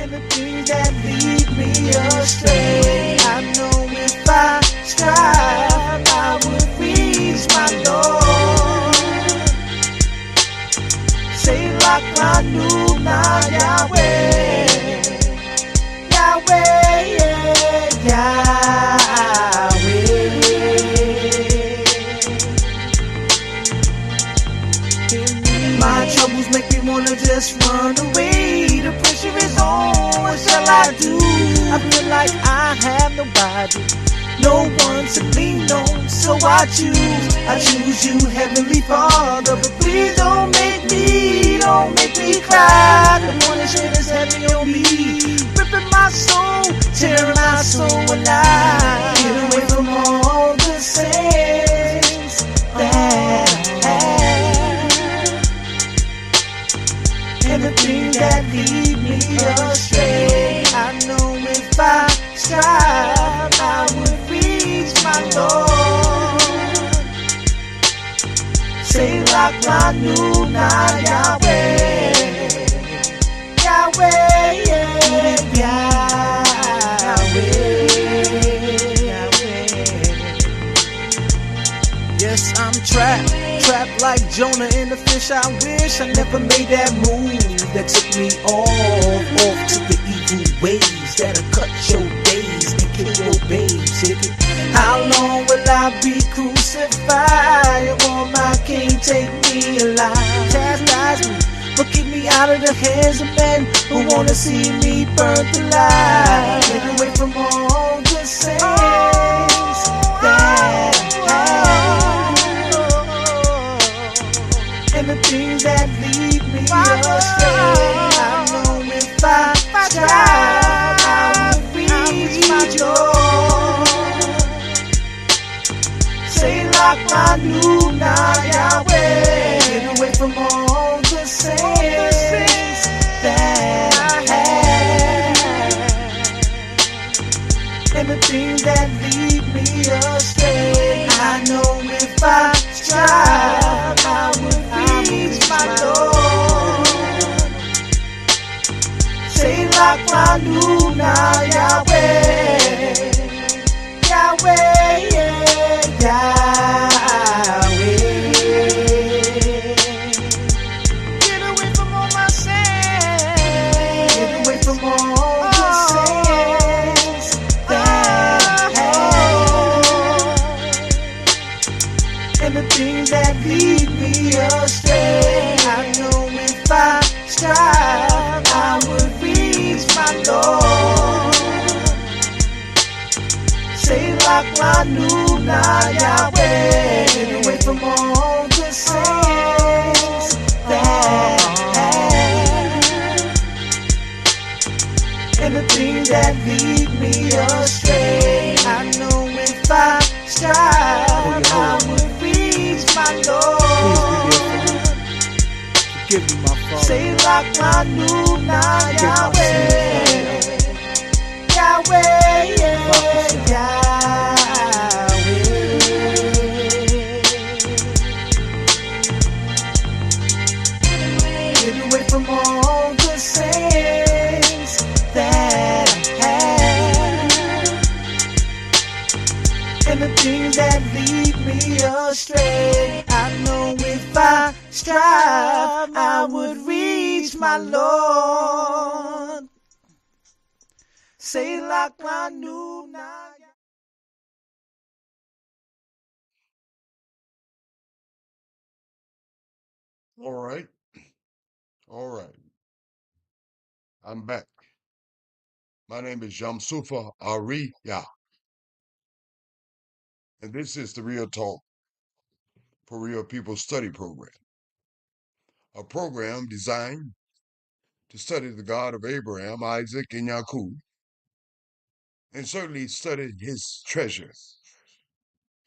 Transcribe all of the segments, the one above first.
and the things that lead me astray. I know if I strive, I would reach my Lord. Say like my new now, Yahweh, Yahweh, Yahweh. My troubles make me wanna just run away. The pressure is on, what shall I do? I feel like I have nobody, no one to lean on, so I choose you, Heavenly Father. But please don't make me cry. The punishment is heavy on me, ripping my soul, tearing my soul alive. Get away from all the sins that I have, and the things that lead me astray. I know if I strive, I would reach my Lord. Say like my new now, Yahweh, Yahweh, Yahweh. Yes, I'm trapped like Jonah in the fish. I wish I never made that move that took me off to the evil ways that'll cut your days and kill your babes. How long will I be crucified? Your woman can't take me alive. Chastise me, but keep me out of the hands of men who wanna see me burnt alive. Get away from all the sins that I have, and the things that lead me astray. I know if I strive, I will reach my Lord. Say like my new now, Yahweh. Get away from all the sins that I have, and the things that lead me astray. I know if I strive, I would reach my Lord. Say like my new now, Yahweh, Yahweh, Yahweh. Get away from all my sins. Get away from all the sins that I have, and the things that lead me astray. I know if I strive, I would reach my Lord. Say like my new now, Yahweh. Get away from all the sins that I have, and the things that lead me astray. I know if I strive, I would reach my Lord. Forgive me, my Father. Say like my new now, Yahweh, Yahweh, Yahweh. Get away from all the sins that I have, and the things that lead me astray. I know if I strive, I would reach my Lord. Say like my new now. All right. All right. I'm back. My name is Jamsufa Ariya, and this is the Real Talk for Real People Study Program, a program designed to study the God of Abraham, Isaac, and Yaakov, and certainly study his treasure,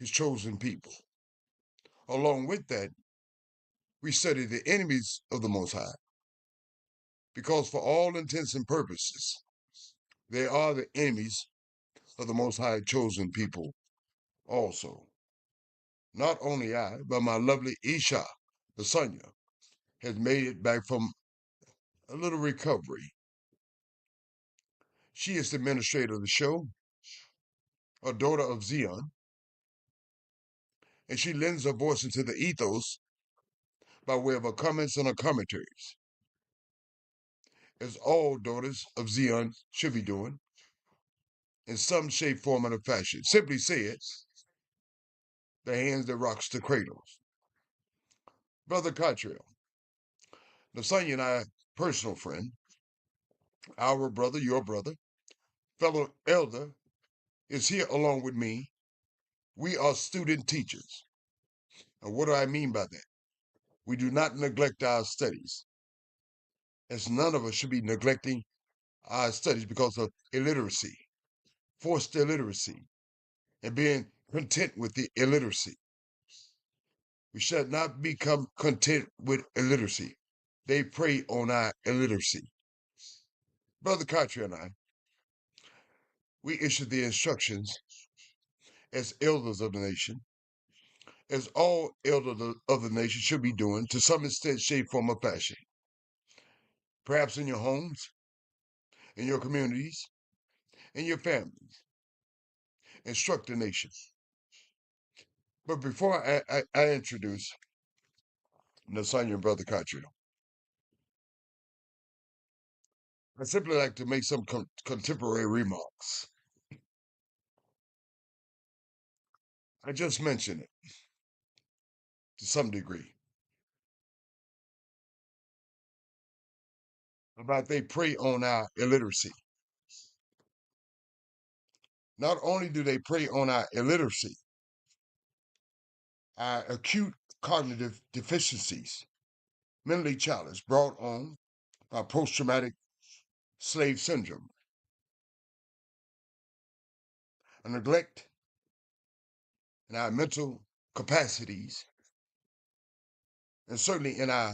his chosen people. Along with that, we study the enemies of the Most High, because for all intents and purposes, they are the enemies of the Most High chosen people also. Not only I, but my lovely Isha, the Sonya, has made it back from a little recovery. She is the administrator of the show, a daughter of Zion, and she lends her voice into the ethos by way of her comments and her commentaries, as all daughters of Zion should be doing, in some shape, form, or fashion. Simply said, the hands that rocks the cradles. Brother Cottrell, Lasagna and I, personal friend, our brother, your brother, fellow elder, is here along with me. We are student teachers. And what do I mean by that? We do not neglect our studies, as none of us should be neglecting our studies because of illiteracy, forced illiteracy, and being content with the illiteracy. We should not become content with illiteracy. They prey on our illiteracy. Brother Cottrell and I, we issued the instructions as elders of the nation, as all elders of the nation should be doing to some extent, shape, form, or fashion. Perhaps in your homes, in your communities, in your families. Instruct the nation. But before I introduce Nasanya and Brother Cottrell, I'd simply like to make some contemporary remarks. I just mentioned it to some degree about they prey on our illiteracy. Not only do they prey on our illiteracy, our acute cognitive deficiencies, mentally challenged, brought on by post-traumatic slave syndrome, a neglect in our mental capacities, and certainly in our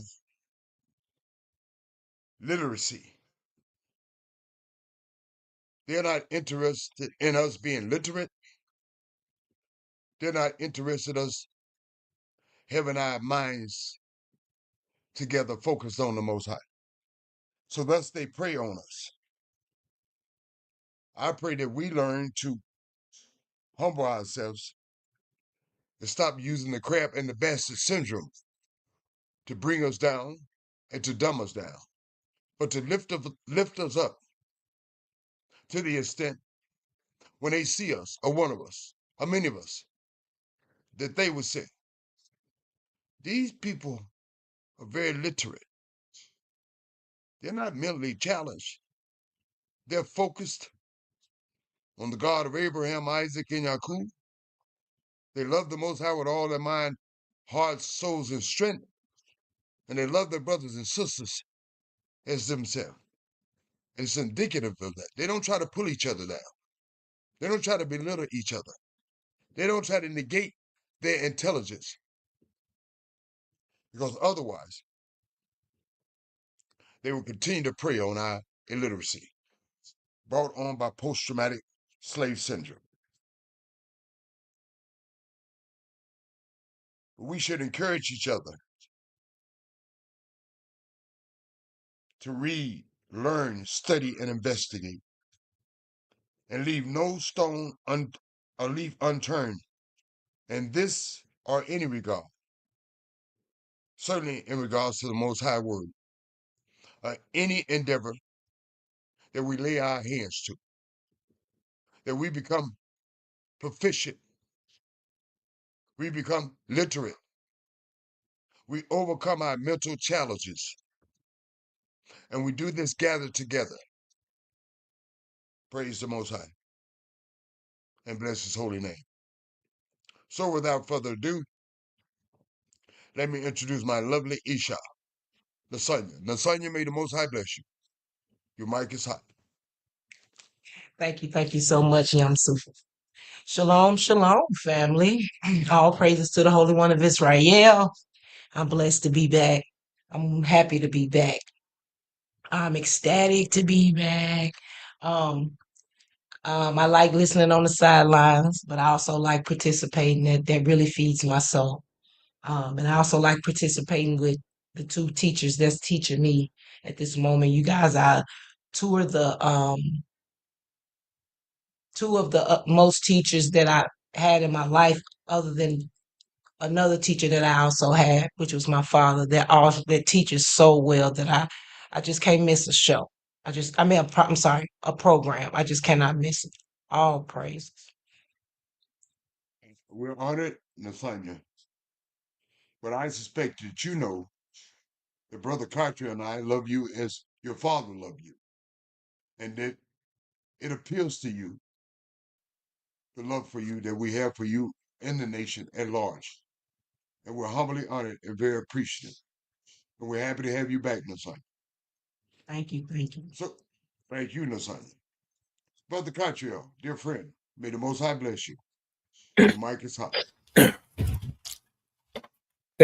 literacy. They're not interested in us being literate. They're not interested in us having our minds together, focused on the Most High. So thus they prey on us. I pray that we learn to humble ourselves and stop using the crab and the bastard syndrome to bring us down and to dumb us down, but to lift us up to the extent when they see us, or one of us, or many of us, that they would say, these people are very literate. They're not mentally challenged. They're focused on the God of Abraham, Isaac, and Jacob. They love the Most High with all their mind, heart, souls, and strength. And they love their brothers and sisters as themselves. And it's indicative of that. They don't try to pull each other down. They don't try to belittle each other. They don't try to negate their intelligence. Because otherwise, they will continue to prey on our illiteracy, brought on by post-traumatic slave syndrome. We should encourage each other to read, learn, study, and investigate, and leave no stone or leaf unturned in this or any regard, certainly in regards to the Most High Word, any endeavor that we lay our hands to, that we become proficient, we become literate, we overcome our mental challenges, and we do this gathered together. Praise the Most High and bless His holy name. So without further ado, let me introduce my lovely Isha, Lasagna. Lasagna, may the Most High bless you. Your mic is hot. Thank you so much, Yamsu. Shalom, shalom, family. All praises to the Holy One of Israel. I'm blessed to be back. I'm happy to be back. I'm ecstatic to be back. Um, I like listening on the sidelines, but I also like participating. That really feeds my soul. And I also like participating with the two teachers that's teaching me at this moment. You guys, I tour the two of the most teachers that I had in my life, other than another teacher that I also had, which was my father, that teaches so well that I just can't miss a show. I'm sorry, a program. I just cannot miss it. All praise. We're honored, Nathania. But I suspect that you know that Brother Carter and I love you as your father loved you. And that it appeals to you, the love for you that we have for you and the nation at large. And we're humbly honored and very appreciative. And we're happy to have you back, Nathania. Thank you, thank you. So, thank you, Nathania. Brother Catriel, dear friend, may the Most High bless you. Your mic is hot. Thank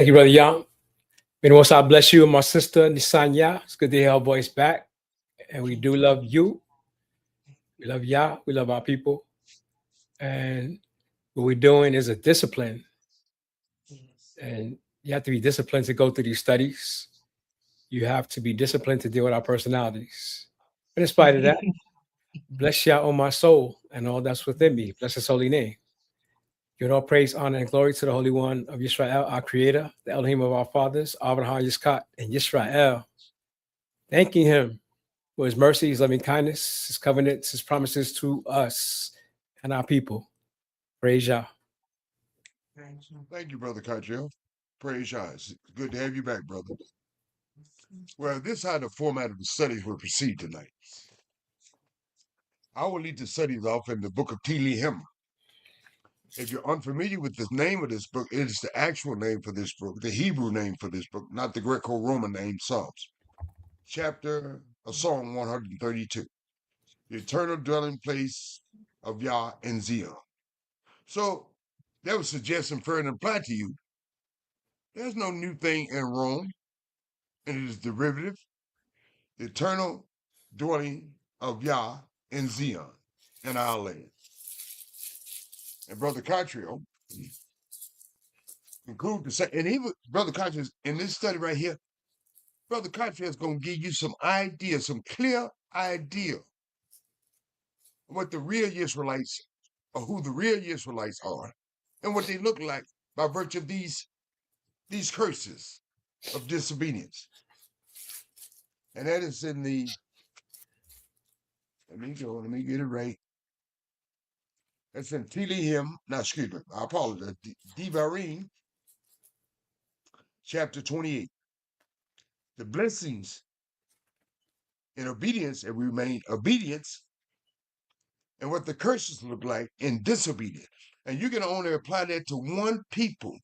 you, Brother Young. May the Most High bless you and my sister, Nisanya. It's good to hear our voice back. And we do love you. We love Yah. We love our people. And what we're doing is a discipline. And you have to be disciplined to go through these studies. You have to be disciplined to deal with our personalities. But in spite of that, bless Yah on my soul and all that's within me. Bless his holy name. Give all praise, honor, and glory to the Holy One of Yisrael, our Creator, the Elohim of our fathers, Abraham, Yitzchak, and Yisrael. Thanking him for his mercy, his loving kindness, his covenants, his promises to us and our people. Praise Yah. Thank you, Brother Catriel. Praise Yah. It's good to have you back, brother. Well, this is how the format of the studies will proceed tonight. I will lead the studies off in the book of Tehillim. If you're unfamiliar with the name of this book, it is the actual name for this book, the Hebrew name for this book, not the Greco-Roman name, Psalms. Chapter of Psalm 132, the eternal dwelling place of Yah in Zion. So that would suggest and further imply to you, there's no new thing in Rome, and it is derivative, the eternal dwelling of Yah in Zion, in our land. And Brother Catriel conclude to say, and even Brother Catriel, in this study right here, Brother Catriel is going to give you some ideas, some clear idea of what the real Israelites, or who the real Israelites are, and what they look like by virtue of these curses of disobedience. And that is in the, let me get it right. That's in Tehillim, I apologize, Devarim, chapter 28. The blessings in obedience, and we remain obedience, and what the curses look like in disobedience. And you can only apply that to one people,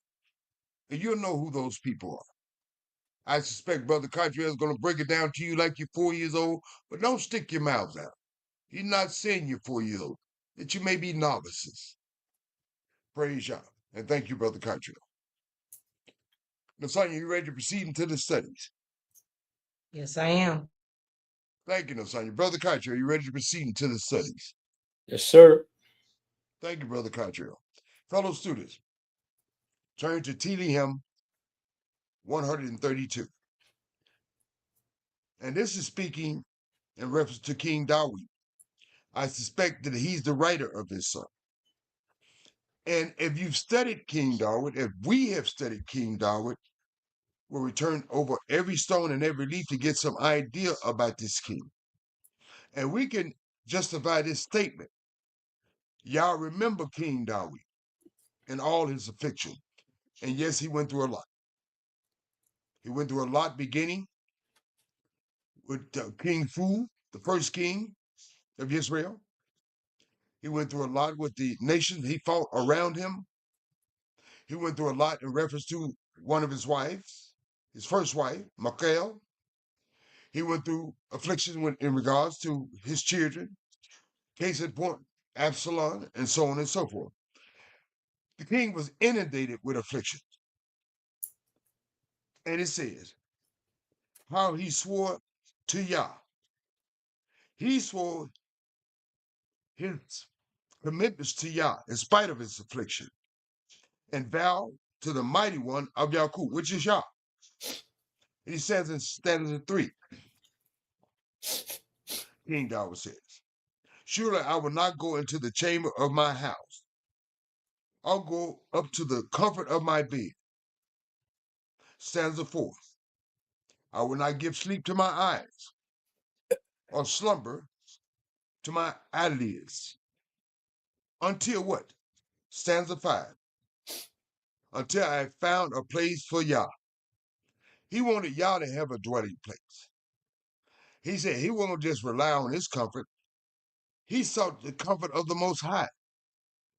and you'll know who those people are. I suspect Brother Catriel is going to break it down to you like you're 4 years old, but don't stick your mouths out. He's not saying you're 4 years old, that you may be novices. Praise Yah. And thank you, Brother Catriel. Nathania, you ready to proceed into the studies? Yes, I am. Thank you, Nathania. Brother Catriel, you ready to proceed into the studies? Yes, sir. Thank you, Brother Catriel. Fellow students, turn to Tehillim 132. And this is speaking in reference to King Dawid. I suspect that he's the writer of this song. And if you've studied King Dawid, if we have studied King Dawid, we'll return over every stone and every leaf to get some idea about this king. And we can justify this statement. Y'all remember King Dawid and all his affliction. And yes, he went through a lot. He went through a lot beginning with King Fu, the first king of Israel. He went through a lot with the nations he fought around him. He went through a lot in reference to one of his wives, his first wife, Michal. He went through affliction in regards to his children, case in point, Absalom, and so on and so forth. The king was inundated with affliction. And it says, how he swore to Yah. He swore his commitments to Yah in spite of his affliction, and vowed to the mighty one of Yaakov, which is Yah. He says in stanza 3, King Dawid says, Surely I will not go into the chamber of my house. I'll go up to the comfort of my bed. Stanza 4. I will not give sleep to my eyes, or slumber to my eyelids. Until what? Stanza 5. Until I found a place for Yah. He wanted Yah to have a dwelling place. He said he won't just rely on his comfort. He sought the comfort of the Most High.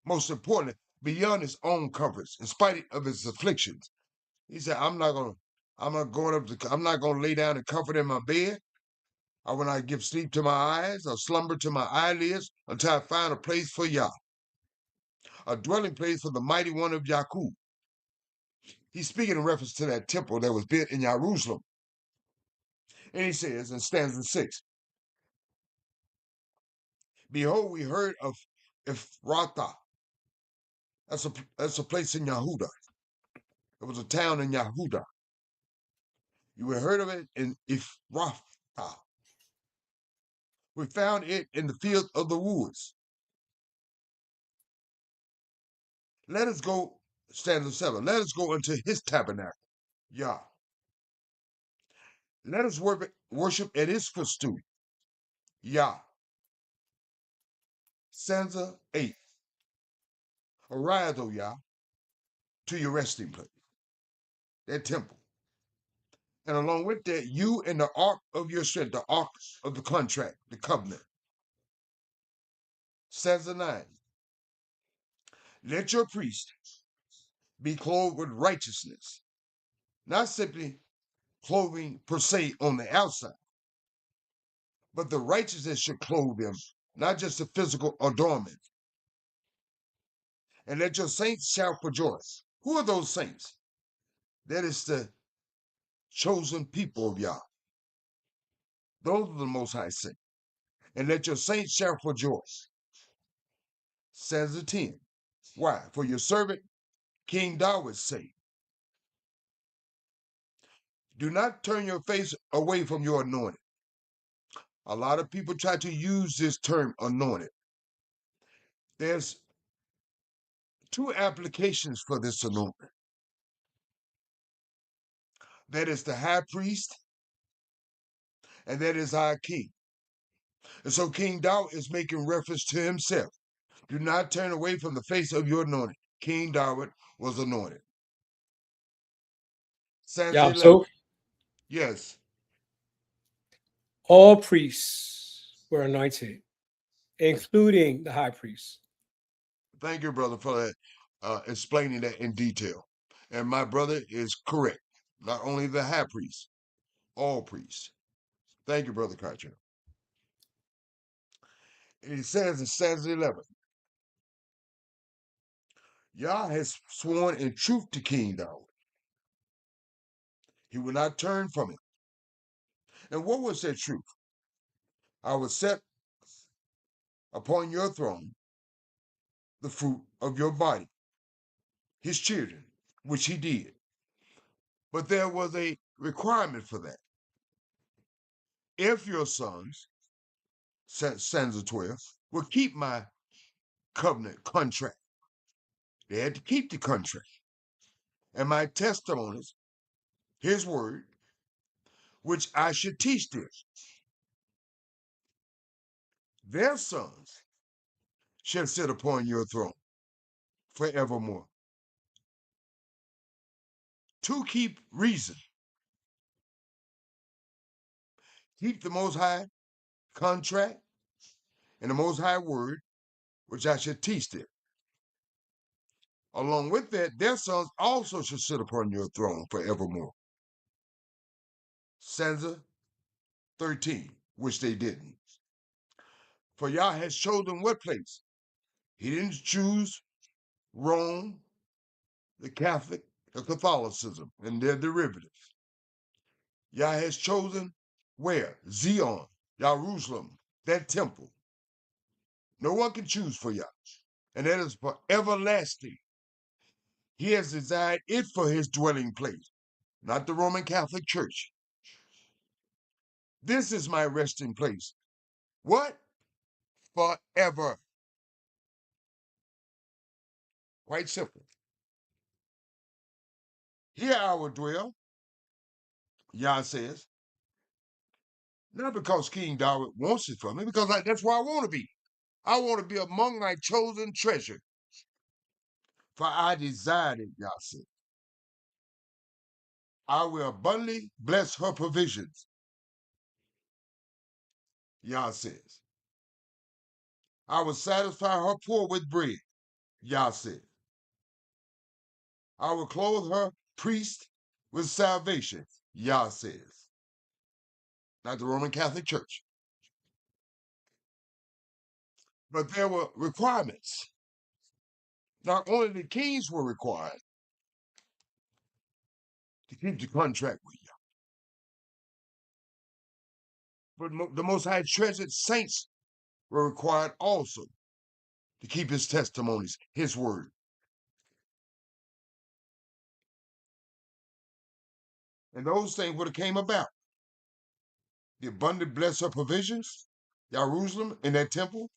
Most importantly, beyond his own comforts, in spite of his afflictions. He said, I'm not gonna lay down and comfort in my bed. I will not give sleep to my eyes or slumber to my eyelids until I find a place for Yah, a dwelling place for the mighty one of Yakub. He's speaking in reference to that temple that was built in Jerusalem. And he says in stanza 6, behold, we heard of Ephrathah. That's a place in Yehuda. It was a town in Yehuda. You had heard of it in Ephrathah. We found it in the field of the woods. Let us go, stanza 7, let us go into his tabernacle, Yah. Let us worship at his footstool, Yah. Stanza 8, arise, O Yah, to your resting place, that temple. And along with that, you and the ark of your strength, the ark of the contract, the covenant. Stanza 9, let your priest be clothed with righteousness, not simply clothing per se on the outside, but the righteousness should clothe them, not just a physical adornment. And let your saints shout for joy. Who are those saints? That is the chosen people of Yah. Those are the Most High saints. And let your saints shout for joy. Stanza 10. Why? For your servant, King David's sake. Do not turn your face away from your anointed. A lot of people try to use this term anointed. There's two applications for this anointment. That is the high priest, and that is our king. And so King David is making reference to himself. Do not turn away from the face of your anointed. King David was anointed. Stanza 11. So Yes. all priests were anointed, including the high priest. Thank you, brother, for that, explaining that in detail. And my brother is correct. Not only the high priest, all priests. Thank you, Brother Carter. And he says in stanza 11, Yah has sworn in truth to King David. He will not turn from it. And what was that truth? I will set upon your throne the fruit of your body, his children, which he did. But there was a requirement for that. If your sons, stanza 12, will keep my covenant contract, they had to keep the contract, and my testimonies, his word, which I should teach them. Their sons shall sit upon your throne forevermore. To keep reason, keep the Most High contract and the Most High word, which I should teach them. Along with that, their sons also shall sit upon your throne forevermore. Stanza 13, which they didn't. For Yah has chosen what place? He didn't choose Rome, the Catholic, the Catholicism, and their derivatives. Yah has chosen where? Zion, Jerusalem, that temple. No one can choose for Yah, and that is for everlasting. He has designed it for his dwelling place, not the Roman Catholic Church. This is my resting place. What? forever. Quite simple. Here I will dwell, Yah says, not because King David wants it from me, because that's where I want to be. I want to be among my chosen treasure, for I desired it, Yah said. I will abundantly bless her provisions, Yah says. I will satisfy her poor with bread, Yah said. I will clothe her priest with salvation, Yah says. Not the Roman Catholic Church. But there were requirements. Not only the kings were required to keep the contract with you, but the Most High treasured saints were required also to keep his testimonies, his word. And those things would have came about. The abundant bless her provisions, Jerusalem in that temple,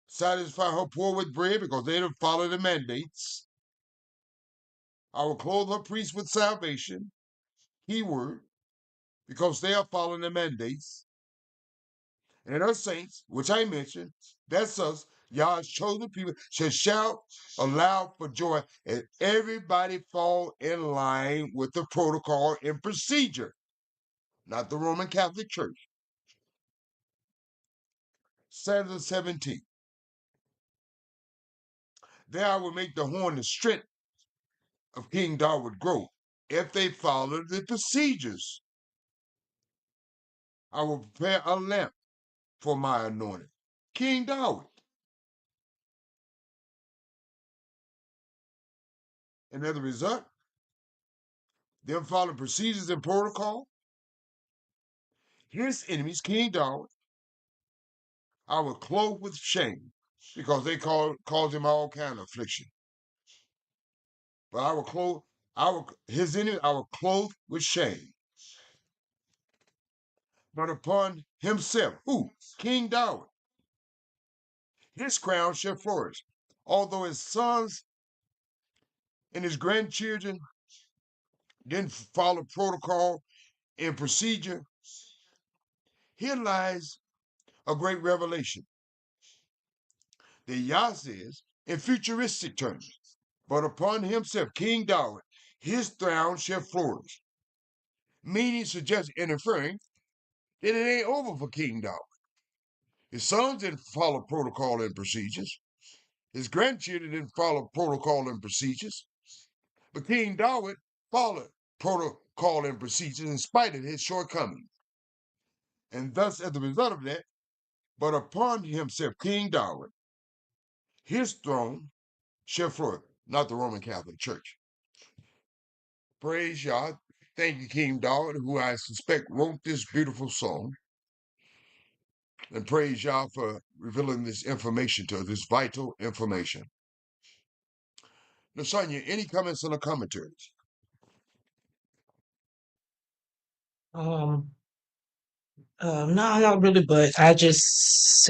satisfy her poor with bread because they didn't follow the mandates. I will clothe her priests with salvation, keyword, because they are following the mandates. And her saints, which I mentioned, that's us, Yah's chosen people, shall shout aloud for joy, and everybody fall in line with the protocol and procedure, not the Roman Catholic Church. Saturday 17. There I will make the horn the strength of King David grow, if they follow the procedures. I will prepare a lamp for my anointed, King David. And as a result, them following procedures and protocol, his enemies, King David, I will clothe with shame, because they cause him all kind of affliction. But I will clothe, his enemies I will clothe with shame. But upon himself, who? King David, his crown shall flourish. Although his sons and his grandchildren didn't follow protocol and procedure, here lies a great revelation that Yah says in futuristic terms. But upon himself, King David, his throne shall flourish. Meaning, suggesting, and inferring that it ain't over for King David. His sons didn't follow protocol and procedures. His grandchildren didn't follow protocol and procedures. But King David followed protocol and procedures in spite of his shortcomings. And thus, as a result of that, but upon himself, King David, his throne shall flourish, not the Roman Catholic Church. Praise Yah. Thank you, King David, who I suspect wrote this beautiful song. And praise Yah for revealing this information to us, this vital information. Now, Sonia, any comments on the commentaries? No, not really, but I just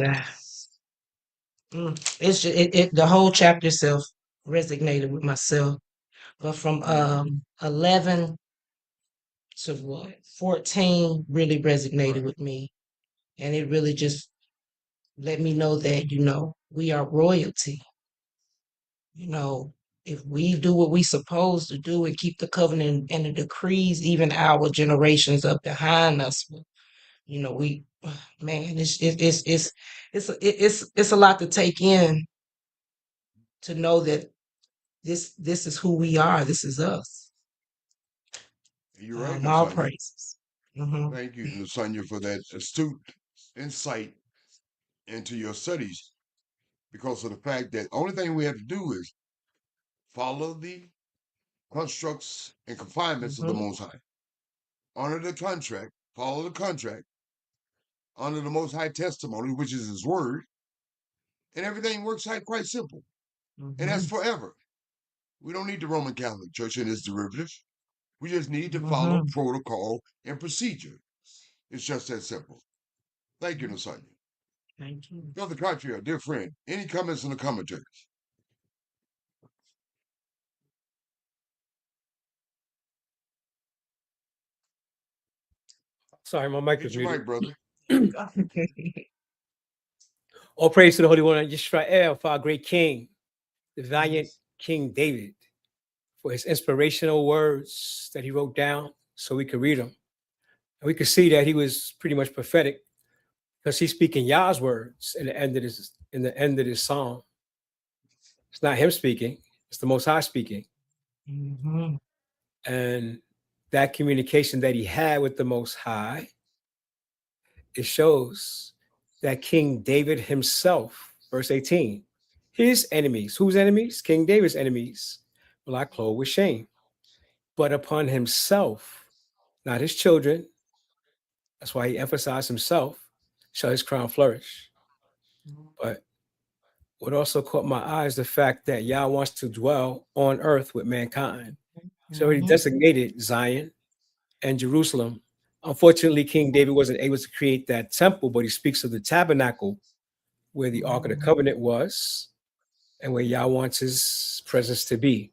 it's just the whole chapter itself resonated with myself. But from 11 to what 14 really resonated Right. with me, and it really just let me know that we are royalty. If we do what we supposed to do and keep the covenant and the decrees, even our generations up behind us, we man, it's a lot to take in to know that this is who we are. This is us. You're right, All Nasanya. praises. Mhm. Thank you, Nasanya, for that astute insight into your studies, because of the fact that the only thing we have to do is follow the constructs and confinements of the Most High. Honor the contract, follow the contract, honor the Most High testimony, which is his word, and everything works out quite simple. And that's forever. We don't need the Roman Catholic Church and its derivatives. We just need to follow protocol and procedure. It's just that simple. Thank you, Nasanya. Thank you. Brother Cartier, dear friend, any comments in the commentaries? Sorry, my mic Get is your muted. mic, brother. All praise to the Holy One of Israel for our great King, the valiant King David, for his inspirational words that he wrote down so we could read them. And we could see that he was pretty much prophetic because he's speaking Yah's words in the end of this song. It's not him speaking, it's the Most High speaking. Mhm. And that communication that he had with the Most High, it shows that King David himself, verse 18, his enemies, whose enemies? King David's enemies, will I clothe with shame. But upon himself, not his children, that's why he emphasized himself, shall his crown flourish. But what also caught my eye is the fact that Yah wants to dwell on earth with mankind. He's already designated Zion and Jerusalem. Unfortunately, King David wasn't able to create that temple, but he speaks of the tabernacle where the Ark of the Covenant was and where Yah wants his presence to be.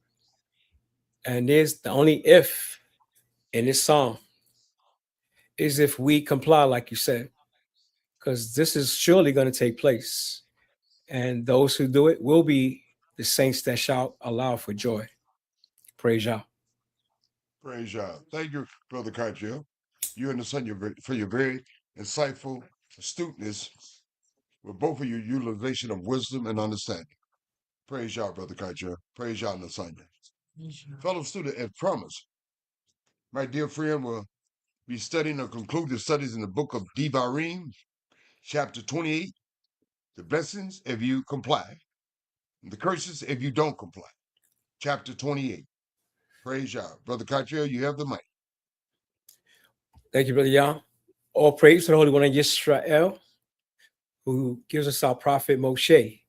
And there's the only if in this psalm is if we comply, like you said, because this is surely going to take place. And those who do it will be the saints that shall allow for joy. Praise Yah. Praise Yah. Thank you, Brother Cartier. You and the son for your very insightful astuteness with both of your utilization of wisdom and understanding. Praise Yah, Brother Cartier. Praise Yah, Nasanya. Fellow student, as promised, my dear friend will be studying or conclude the studies in the book of Devarim, chapter 28, the blessings if you comply, and the curses if you don't comply. Chapter 28. Praise Yah. Brother Cartier, you have the mic. Thank you, Brother Yah. All praise to the Holy One of Yisrael, who gives us our prophet Moshe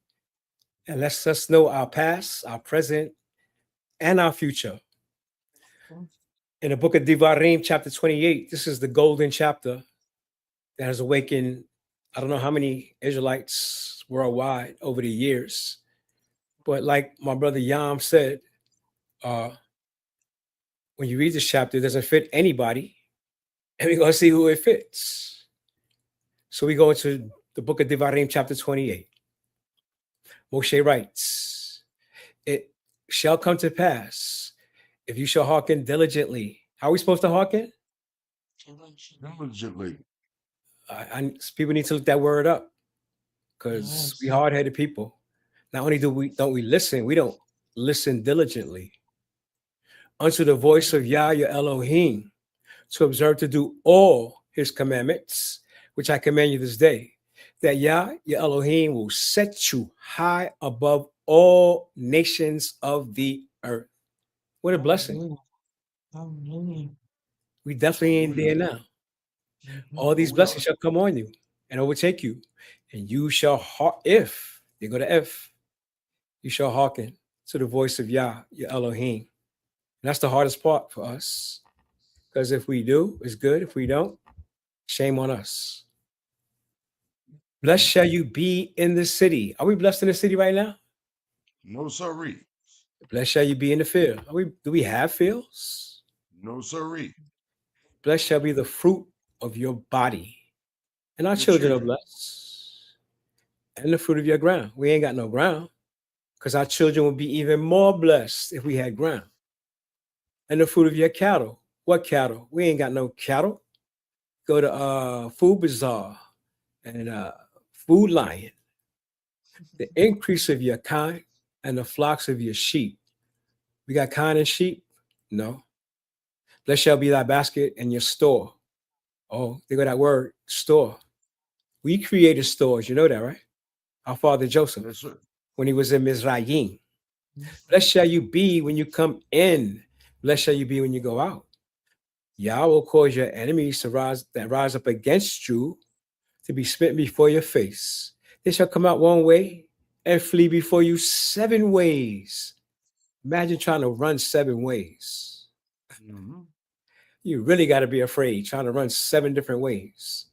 and lets us know our past, our present, and our future. In the book of Devarim, chapter 28, this is the golden chapter that has awakened, I don't know how many Israelites worldwide over the years. But like my brother Yam said, when you read this chapter, it doesn't fit anybody. And we're going to see who it fits. So we go into the book of Devarim, chapter 28. Moshe writes, it shall come to pass if you shall hearken diligently. How are we supposed to hearken? Diligently. People need to look that word up because we hard-headed people. Not only don't we listen, we don't listen diligently unto the voice of Yah your Elohim, to observe to do all his commandments, which I command you this day, that Yah your Elohim will set you high above all nations of the earth. What a blessing. We definitely ain't there now. All these blessings shall come on you and overtake you, and you shall if you go to F, you shall hearken to the voice of Yah your Elohim. And that's the hardest part for us, because if we do, it's good. If we don't, shame on us. Blessed shall you be in the city. Are we blessed in the city right now? No, sirree. Blessed shall you be in the field. Do we have fields? No, sirree. Blessed shall be the fruit of your body. And our Your children are children. blessed. And the fruit of your ground. We ain't got no ground, because our children would be even more blessed if we had ground. And the fruit of your cattle. What cattle? We ain't got no cattle. Go to Food Bazaar and Food Lion. The increase of your kind and the flocks of your sheep. We got kind and sheep? No. Blessed shall be thy basket and your store. Oh, they got that word, store. We created stores. You know that, right? Our father Joseph, Yes, sir. when he was in Mizraim. Blessed shall you be when you come in. Blessed shall you be when you go out. Yah will cause your enemies to rise up against you, to be smitten before your face. They shall come out one way and flee before you 7 ways. Imagine trying to run 7 ways. Mm-hmm. You really got to be afraid trying to run 7 different ways.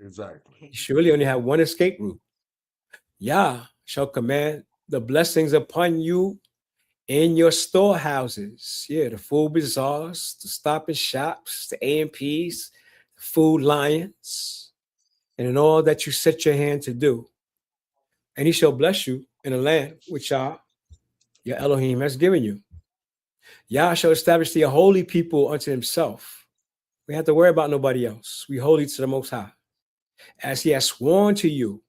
Exactly. You surely only have one escape route. Yah shall command the blessings upon you in your storehouses. Yeah, the food bazaars, the stop and shops, the A&Ps, the food lions, and in all that you set your hand to do. And he shall bless you in a land which Yah, your Elohim, has given you. Yah shall establish the holy people unto himself. We have to worry about nobody else. We holy to the Most High. As he has sworn to you,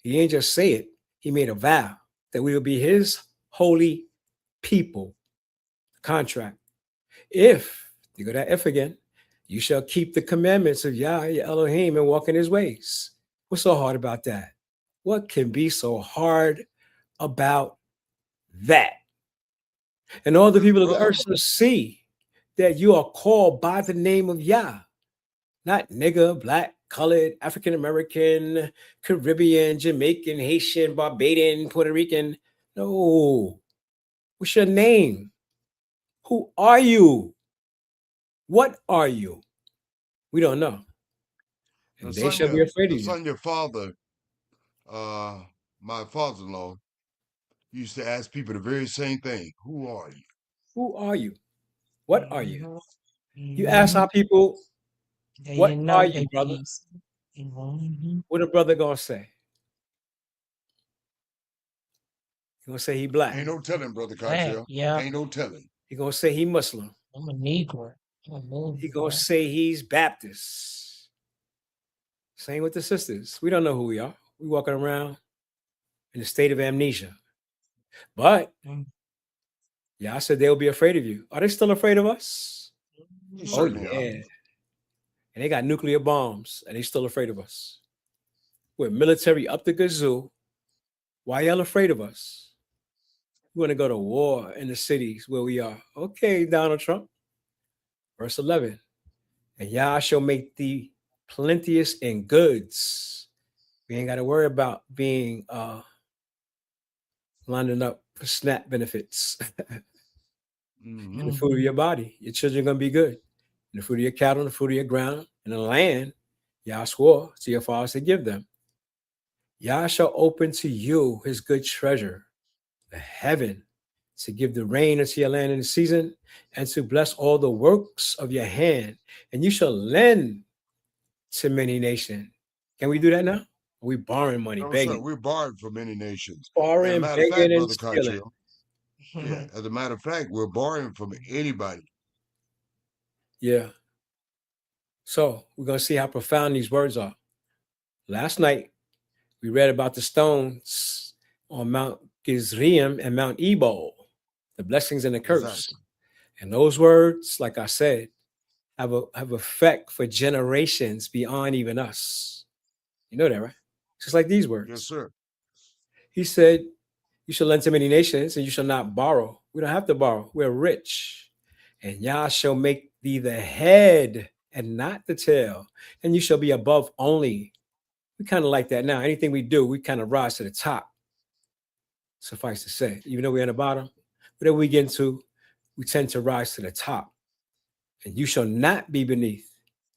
he ain't just say it. He made a vow that we will be his holy people. Contract. If, you go that if again, you shall keep the commandments of Yah, your Elohim, and walk in his ways. What's so hard about that? What can be so hard about that? And all the people of the earth shall see that you are called by the name of Yah, not nigger, black, colored, African American, Caribbean, Jamaican, Haitian, Barbadian, Puerto Rican. No. What's your name? Who are you? What are you? We don't know. And they shall be afraid of you. Son, your father, my father-in-law, used to ask people the very same thing. Who are you? Who are you? What are you? You ask our people, what are you, brother? What a brother gonna say? He gonna say he black. Ain't no telling, Brother Black, Cottrell. yeah. Ain't no telling. He gonna say he Muslim. I'm a Negro. He gonna say he's Baptist. Same with the sisters. We don't know who we are. We walking around in a state of amnesia. But yeah, I said they'll be afraid of you. Are they still afraid of us? You Oh certainly yeah. are. And they got nuclear bombs, and they still afraid of us. We're military up the gazoo. Why y'all afraid of us? We want to go to war in the cities where we are. Okay, Donald Trump. Verse 11. And Yah shall make thee plenteous in goods. We ain't got to worry about being lining up for SNAP benefits. And the fruit of your body. Your children are going to be good. And the fruit of your cattle, and the fruit of your ground, and the land Yah swore to your fathers to give them. Yah shall open to you his good treasure, the heaven, to give the rain unto your land in the season, and to bless all the works of your hand. And you shall lend to many nations. Can we do that now? We borrowing money, No, begging. sir, we're borrowed from many nations. Borrowing, matter of fact, begging, and Brother stealing. Cottrell, yeah, as a matter of fact, we're borrowing from anybody. Yeah. So we're going to see how profound these words are. Last night, we read about the stones on Mount Gizrium and Mount Ebal, the blessings and the curse. Exactly. And those words, like I said, have effect for generations beyond even us. You know that, right? Just like these words. Yes, sir. He said, you shall lend to many nations and you shall not borrow. We don't have to borrow. We're rich. And Yah shall make thee the head and not the tail. And you shall be above only. We kind of like that now. Anything we do, we kind of rise to the top. Suffice to say, even though we're at the bottom, whatever we get into, we tend to rise to the top. And you shall not be beneath.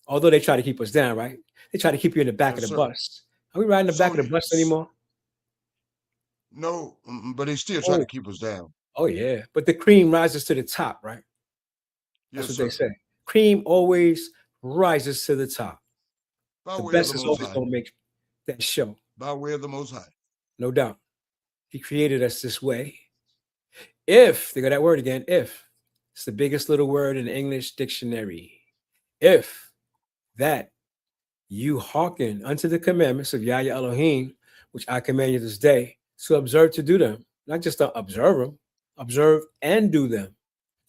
Although they try to keep us down, right? They try to keep you in the back of the bus. Are we riding the back of the bus anymore? No, but they still try to keep us down. Oh, yeah. But the cream rises to the top, right? That's what they say. Cream always rises to the top. By the way best of the is Most always High. going to make that show. By way of the Most High. No doubt. He created us this way. If, they got that word again, if. It's the biggest little word in the English dictionary. If that you hearken unto the commandments of Yah your Elohim, which I command you this day, to observe to do them. Not just to observe them, observe and do them.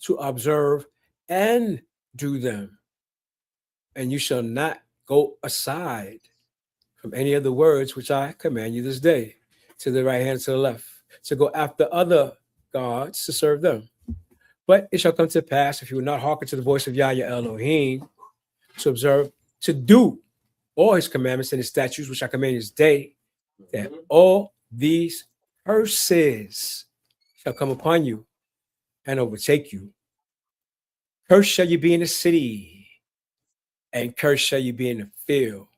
To observe and do them. And you shall not go aside from any of the words which I command you this day, to the right hand, to the left, to go after other gods to serve them. But it shall come to pass, if you will not hearken to the voice of Yah your Elohim, to observe, to do all his commandments and his statutes, which I command you this day, that all these curses shall come upon you and overtake you. Cursed shall you be in the city, and cursed shall you be in the field.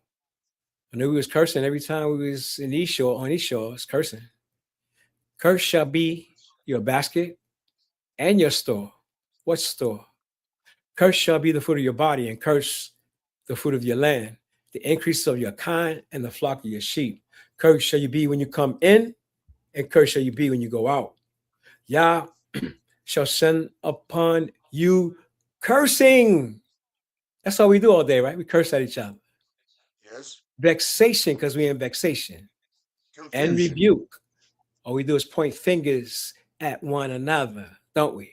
I knew we was cursing every time we was in Esau, on Esau, it's cursing. Curse shall be your basket and your store. What store? Curse shall be the fruit of your body, and curse the fruit of your land, the increase of your kind, and the flock of your sheep. Curse shall you be when you come in, and curse shall you be when you go out. Yah shall send upon you cursing. That's all we do all day, right? We curse at each other. Yes. Vexation, because we're in vexation. And Confusion. rebuke. All we do is point fingers at one another, don't we?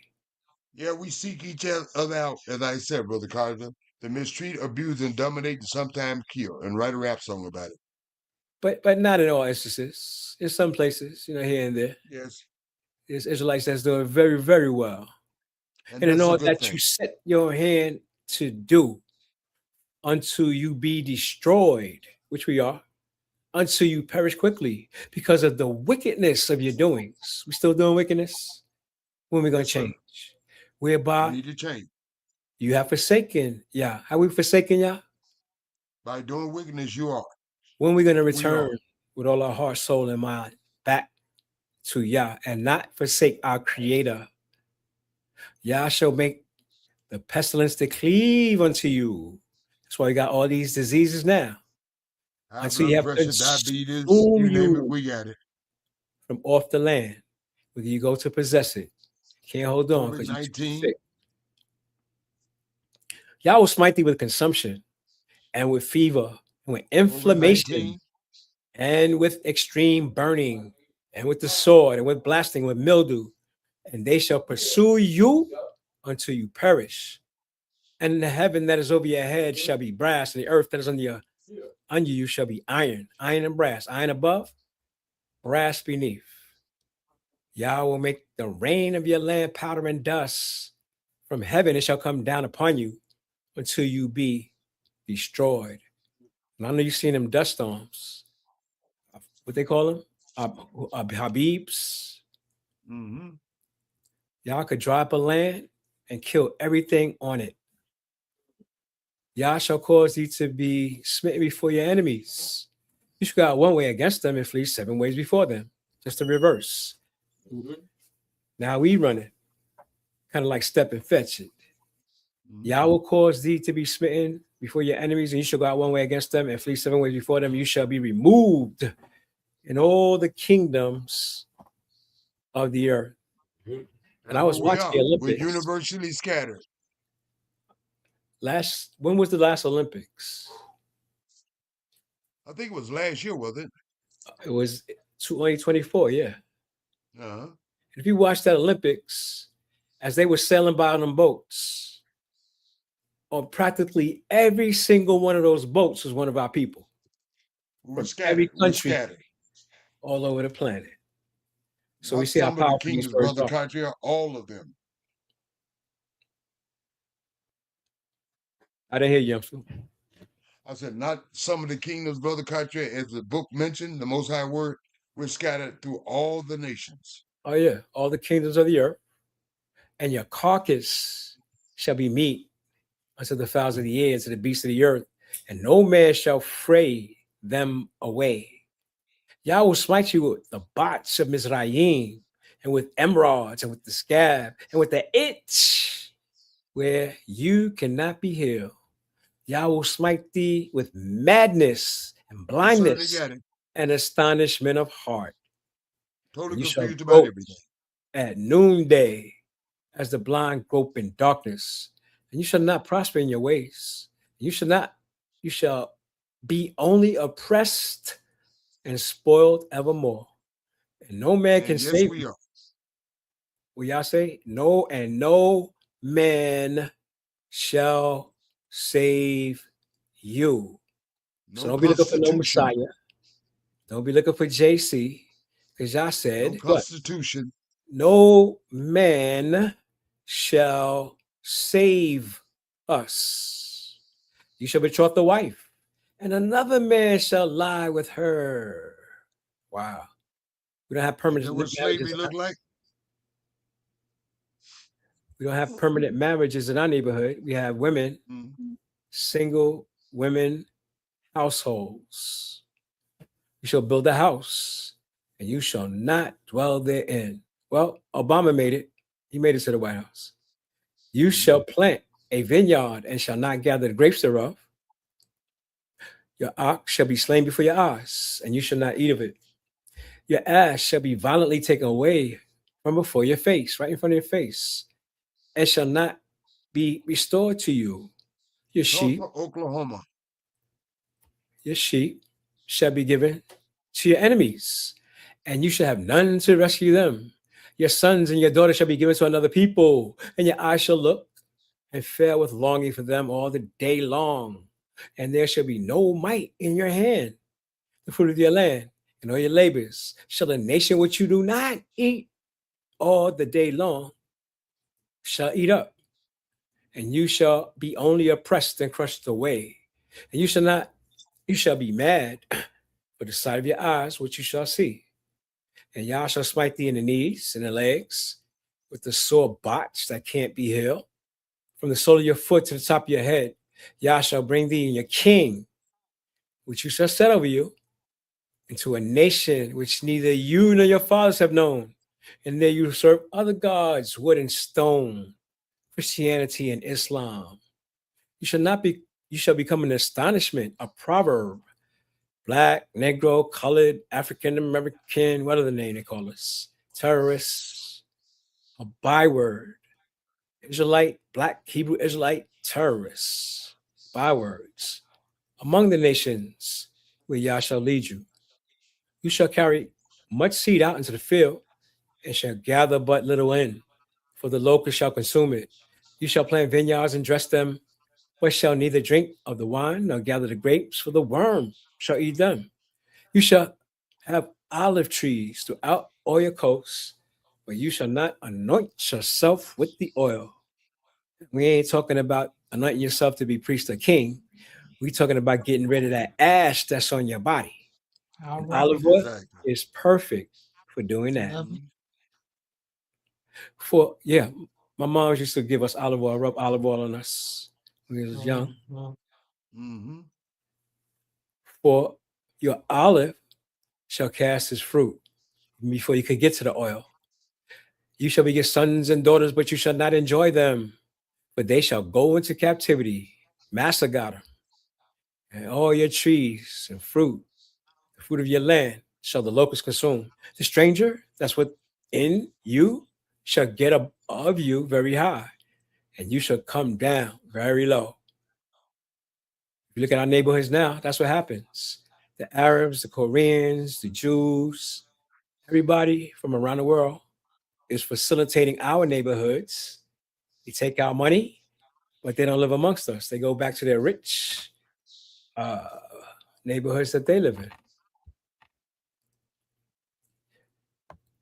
Yeah, we seek each other out, as I said, Brother Carter, to mistreat, abuse, and dominate, and sometimes kill, and write a rap song about it. But not in all instances. In some places, here and there, Yes. there's Israelites that's doing very, very well. And in that's a all good that thing. you set your hand to do, until you be destroyed, which we are, until you perish quickly because of the wickedness of your doings. We still doing wickedness? When we going to Yes, sir. change? Whereby We need to change. you have forsaken Yah. How we forsaken Yah? By doing wickedness, you are. When we going to We return are. with all our heart, soul, and mind back to Yah and not forsake our Creator? Yah shall make the pestilence to cleave unto you. That's why we got all these diseases now. High Until blood you have pressure, diabetes, consumed you name it, you we got it. from off the land, whether you go to possess it. Can't hold on because you're too COVID-19. sick. Yah will smite thee with consumption and with fever and with inflammation COVID-19. and with extreme burning and with the sword and with blasting, with mildew. And they shall pursue you until you perish. And the heaven that is over your head shall be brass, and the earth that is under you shall be iron, iron and brass, iron above, brass beneath. Yah will make the rain of your land powder and dust. From heaven it shall come down upon you until you be destroyed. And I know you've seen them dust storms. What they call them? Habibs. Mm-hmm. Yah could dry up a land and kill everything on it. Yah shall cause thee to be smitten before your enemies. You should go out one way against them and flee 7 ways before them. Just the reverse. Mm-hmm. Now we run it. Kind of like step and fetch it. Mm-hmm. Yah will cause thee to be smitten before your enemies, and you shall go out one way against them and flee 7 ways before them. You shall be removed in all the kingdoms of the earth. Mm-hmm. And I was watching the Olympics. We're universally scattered. When was the last Olympics? I think it was last year, was it? It was 2024, yeah. Uh-huh. If you watch that Olympics, as they were sailing by on them boats, on practically every single one of those boats was one of our people. From every country, all over the planet. So not we see how powerful the kings, Brother Country, all of them. I didn't hear you. I said, not some of the kingdoms, Brother Country, as the book mentioned, the Most High Word, we're scattered through all the nations. Oh, yeah, all the kingdoms of the earth. And your carcass shall be meat unto the fowls of the air, to the beasts of the earth, and no man shall fray them away. Yah will smite you with the bots of Mizraim, and with emeralds, and with the scab, and with the itch, where you cannot be healed. Yah will smite thee with madness and blindness and astonishment of heart. Totally confused about everything. At noonday, as the blind grope in darkness, and you shall not prosper in your ways. You shall be only oppressed and spoiled evermore. And no man can save you. Will y'all say? No, and no man shall save you. No, so don't be looking for no Messiah. Don't be looking for JC. Because y'all said, no Constitution. No man shall save us. You shall betroth the wife, and another man shall lie with her. Wow. We don't have permanent marriages. What slavery look like? We don't have permanent marriages in our neighborhood. We have women, single women, households. You shall build a house, and you shall not dwell therein. Well, Obama made it. He made it to the White House. You shall plant a vineyard and shall not gather the grapes thereof. Your ox shall be slain before your eyes, and you shall not eat of it. Your ass shall be violently taken away from before your face, right in front of your face, and shall not be restored to you. Your sheep, Tulsa, Oklahoma. your sheep shall be given to your enemies, and you shall have none to rescue them. Your sons and your daughters shall be given to another people, and your eyes shall look and fare with longing for them all the day long. And there shall be no might in your hand, the fruit of your land, and all your labors shall the nation which you do not eat all the day long shall eat up. And you shall be only oppressed and crushed away. And you shall be mad for the sight of your eyes, which you shall see. And Yah shall smite thee in the knees and the legs with the sore botch that can't be healed. From the sole of your foot to the top of your head, Yah shall bring thee and your king, which you shall set over you, into a nation which neither you nor your fathers have known. And there you serve other gods, wood and stone, Christianity and Islam. You shall become an astonishment, a proverb. Black, Negro, colored, African American, what other name they call us? Terrorists, a byword. Israelite, Black, Hebrew, Israelite, terrorists, bywords. Among the nations where Yah shall lead you, you shall carry much seed out into the field and shall gather but little in, for the locust shall consume it. You shall plant vineyards and dress them, but shall neither drink of the wine nor gather the grapes, for the worm shall eat them. You shall have olive trees throughout all your coasts, but you shall not anoint yourself with the oil. We ain't talking about anointing yourself to be priest or king. We talking about getting rid of that ash that's on your body. All And right. olive oil Exactly. is perfect for doing that. Lovely. My mom used to give us olive oil, rub olive oil on us when we was young. Mhm. Mm-hmm. For your olive shall cast its fruit before you could get to the oil. You shall be your sons and daughters, but you shall not enjoy them, but they shall go into captivity. Master got them. And all your trees and fruit, the fruit of your land, shall the locust consume. The stranger that's within you shall get above you very high, and you shall come down very low. If you look at our neighborhoods now, that's what happens. The Arabs, the Koreans, the Jews, everybody from around the world is facilitating our neighborhoods. They take our money, but they don't live amongst us. They go back to their rich neighborhoods that they live in.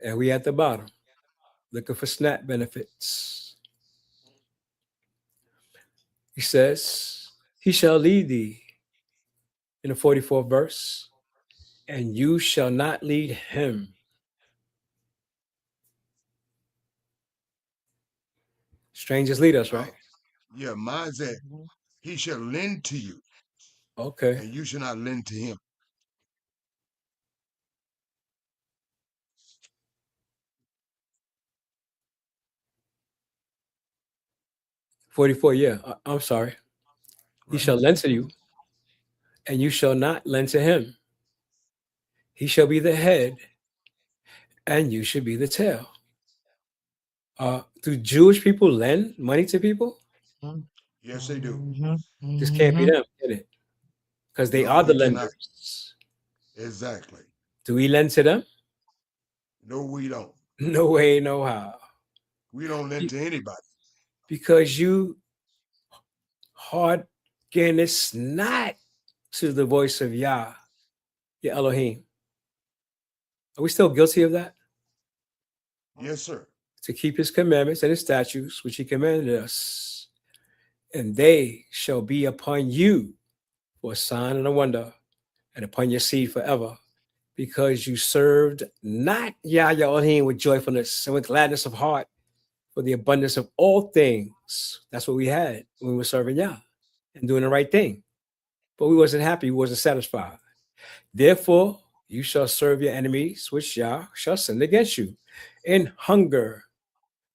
And we at the bottom, looking for SNAP benefits. He says, he shall lead thee in the 44th verse, and you shall not lead him. Strangers lead us, right? Yeah, mine's that he shall lend to you, Okay. and you shall not lend to him. 44, yeah. I'm sorry. He shall lend to you, and you shall not lend to him. He shall be the head, and you should be the tail. Do Jewish people lend money to people? Yes, they do. Mhm. Just can't be Mhm. them, can it? Because they No, are the they cannot. lenders. Exactly. Do we lend to them? No, we don't. No way, no how. We don't lend to anybody. Because you hearkenest not to the voice of Yah, your Elohim. Are we still guilty of that? Yes, sir. To keep his commandments and his statutes, which he commanded us. And they shall be upon you for a sign and a wonder, and upon your seed forever, because you served not Yah your Elohim with joyfulness and with gladness of heart for the abundance of all things. That's what we had when we were serving Yah and doing the right thing. but we wasn't happy, we wasn't satisfied. Therefore, you shall serve your enemies, which Yah shall send against you, in hunger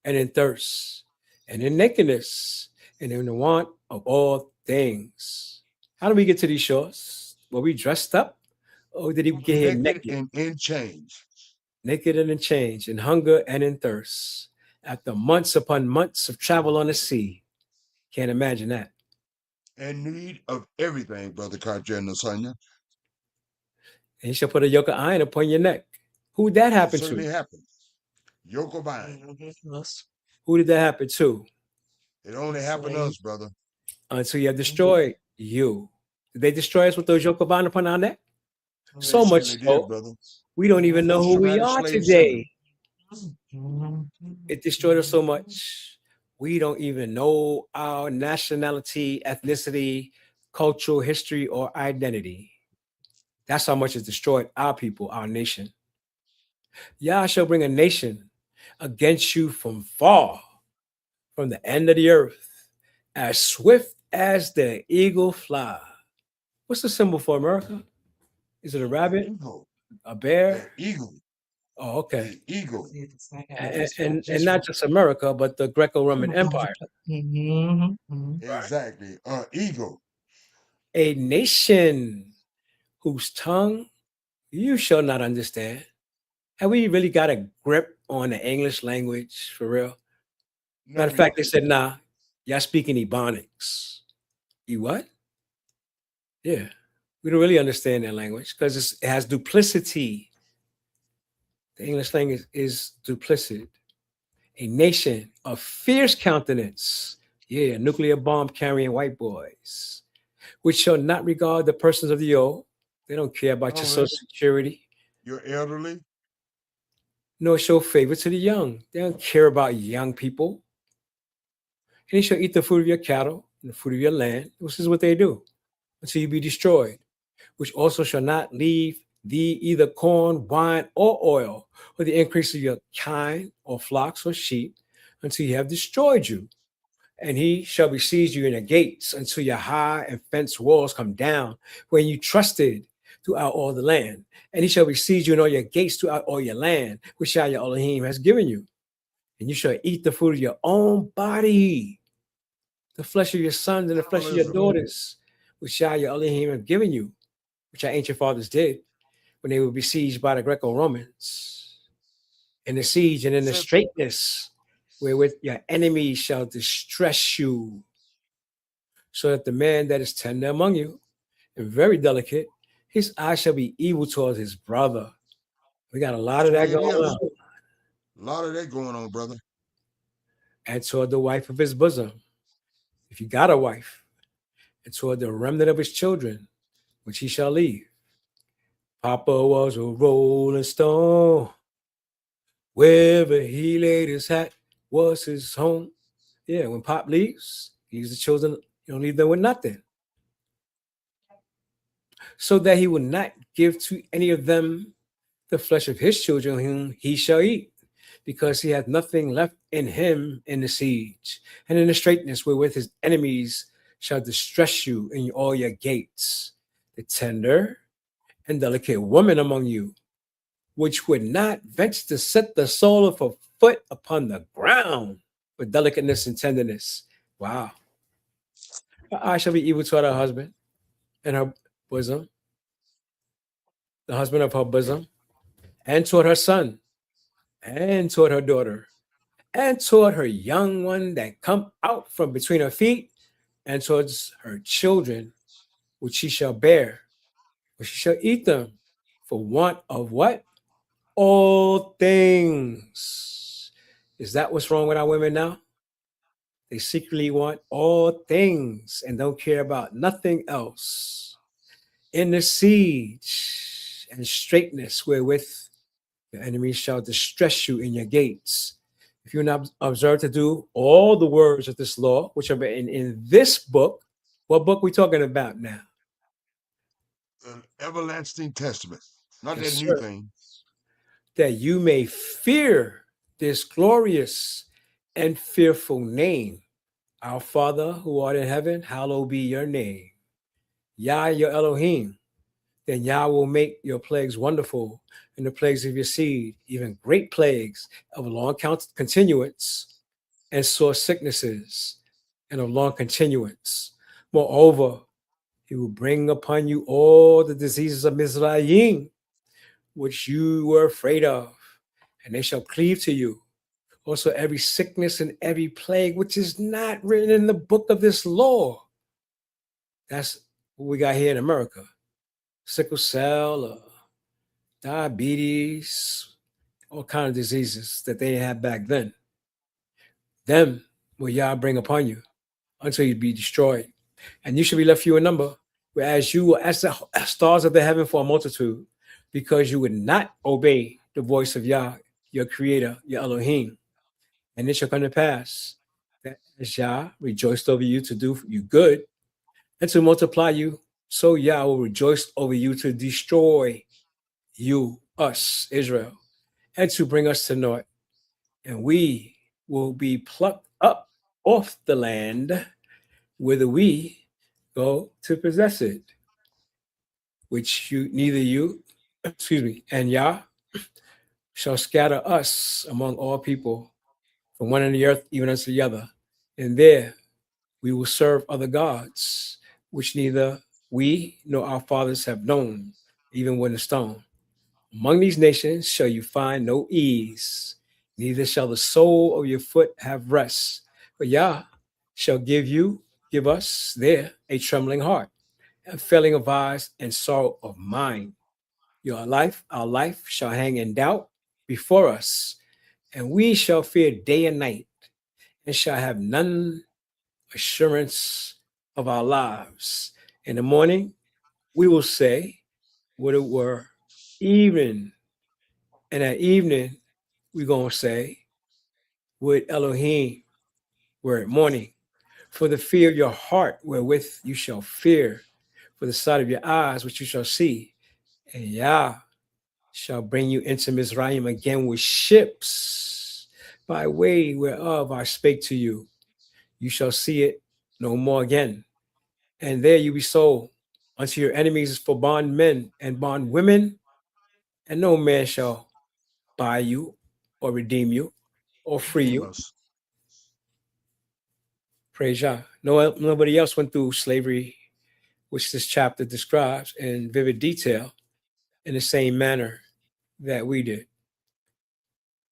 and in thirst, and in nakedness, and in the want of all things. How do we get to these shores? Were we dressed up, or did he get here naked? and in change. Naked and in chains, in hunger and in thirst, after months upon months of travel on the sea. Can't imagine that. In need of everything, Brother Carter and Lasagna. And he shall put a yoke of iron upon your neck. Who did that happen It certainly to? happened. Yoke of iron. Who did that happen to? It only happened to us, brother. Until you have destroyed you. Did they destroy us with those yoke of iron upon our neck? So They much certainly so, did, brother. we don't even know who we Post-traumatic are slave today. syndrome. It destroyed us so much. We don't even know our nationality, ethnicity, cultural history, or identity. That's how much it destroyed our people, our nation. Yah shall bring a nation against you from far, from the end of the earth, as swift as the eagle fly. What's the symbol for America? Is it a rabbit? Eagle. A bear? The eagle. Oh, okay. The eagle. And not just America, but the Greco-Roman Empire. Exactly. Eagle. A nation whose tongue you shall not understand. Have we really got a grip on the English language for real? No, Matter of fact, they said, nah, y'all speaking Ebonics. You what? Yeah. We don't really understand that language because it has duplicity. The English language is duplicit. A nation of fierce countenance. Yeah, nuclear bomb carrying white boys, which shall not regard the persons of the old. They don't care about your social security. You're elderly. Nor show favor to the young. They don't care about young people. And he shall eat the fruit of your cattle and the fruit of your land. This is what they do until you be destroyed, which also shall not leave thee either corn, wine, or oil, or the increase of your kine, or flocks, or sheep, until you have destroyed you. And he shall besiege you in the gates until your high and fenced walls come down, when you trusted throughout all the land. And he shall besiege you in all your gates throughout all your land, which Yah your Elohim has given you. And you shall eat the fruit of your own body, the flesh of your sons and the flesh of your daughters, which Yah your Elohim have given you, which our ancient fathers did when they were besieged by the Greco-Romans. In the siege and in the straitness, wherewith your enemies shall distress you, so that the man that is tender among you and very delicate, his eye shall be evil towards his brother. We got a lot of that going on. A lot of that going on, brother. And toward the wife of his bosom, if you got a wife, and toward the remnant of his children, which he shall leave. Papa was a rolling stone. Wherever he laid his hat was his home. Yeah, when Pop leaves, the children, you don't leave them with nothing. So that he will not give to any of them the flesh of his children whom he shall eat, because he hath nothing left in him in the siege, and in the straitness wherewith his enemies shall distress you in all your gates. The tender and delicate woman among you, which would not venture to set the sole of her foot upon the ground with delicateness and tenderness. Wow. Her eye shall be evil toward her husband and her bosom, the husband of her bosom, and toward her son, and toward her daughter, and toward her young one that come out from between her feet, and towards her children, which she shall bear, which she shall eat them, for want of what? All things. Is that what's wrong with our women now? They secretly want all things and don't care about nothing else. In the siege and straitness wherewith your enemies shall distress you in your gates, if you not observe to do all the words of this law, which are in this book. What book we talking about now? An everlasting testament, not Yes, that new sir. thing. That you may fear this glorious and fearful name. Our Father who art in heaven, hallowed be your name. Yah your Elohim, then Yah will make your plagues wonderful, and the plagues of your seed, even great plagues of long continuance, and sore sicknesses, and of long continuance. Moreover, he will bring upon you all the diseases of Mizraim, which you were afraid of, and they shall cleave to you. Also, every sickness and every plague which is not written in the book of this law. That's what we got here in America. Sickle cell, diabetes, all kind of diseases that they had back then. Them will Yah bring upon you until you be destroyed. And you shall be left few in number, whereas you were as the stars of the heaven for a multitude, because you would not obey the voice of Yah, your creator, your Elohim. And it shall come to pass that as Yah rejoiced over you to do you good and to multiply you, so Yah will rejoice over you to destroy you, us, Israel, and to bring us to naught. And we will be plucked up off the land, whither we go to possess it, which you neither you, and Yah shall scatter us among all people from one end of the earth even unto the other. And there we will serve other gods, which neither we nor our fathers have known, even when a stone. Among these nations shall you find no ease, neither shall the sole of your foot have rest. But Yah shall give us there a trembling heart, a failing of eyes, and sorrow of mind. Our life shall hang in doubt before us, and we shall fear day and night, and shall have none assurance of our lives. In the morning, we will say, would it were evening. And at evening, we're going to say, would Elohim were at morning. For the fear of your heart, wherewith you shall fear, for the sight of your eyes, which you shall see. And Yah shall bring you into Mizraim again with ships, by way whereof I spake to you. You shall see it no more again. And there you be sold unto your enemies for bondmen and bondwomen, and no man shall buy you or redeem you or free Redeem you. us. Praise Yah. Nobody else went through slavery, which this chapter describes in vivid detail in the same manner that we did.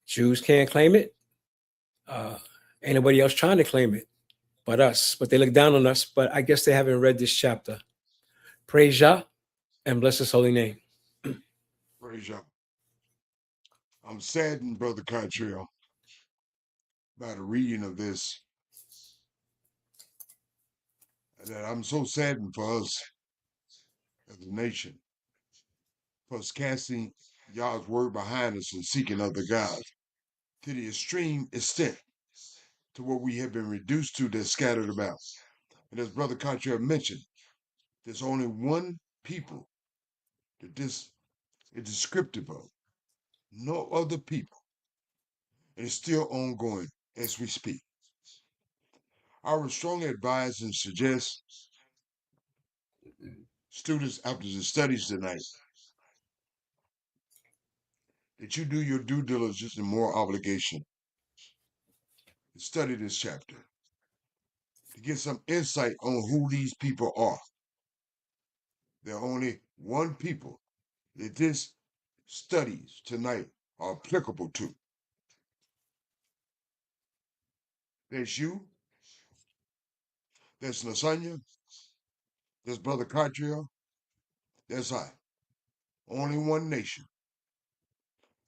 Jews can't claim it. Ain't nobody else trying to claim it but us. But they look down on us. But I guess they haven't read this chapter. Praise Yah and bless his holy name. Praise Yah. I'm saddened, Brother Contrail, by the reading of this, that I'm so saddened for us as a nation, for us casting Yah's word behind us and seeking other gods to the extreme extent to what we have been reduced to that's scattered about. And as Brother Contrail mentioned, there's only one people that this is descriptive of, no other people. And it's still ongoing as we speak. I would strongly advise and suggest students after the studies tonight that you do your due diligence and moral obligation to study this chapter to get some insight on who these people are. There are only one people that this studies tonight are applicable to. There's you, there's Lasagna, there's Brother Cartriel, there's I. Only one nation.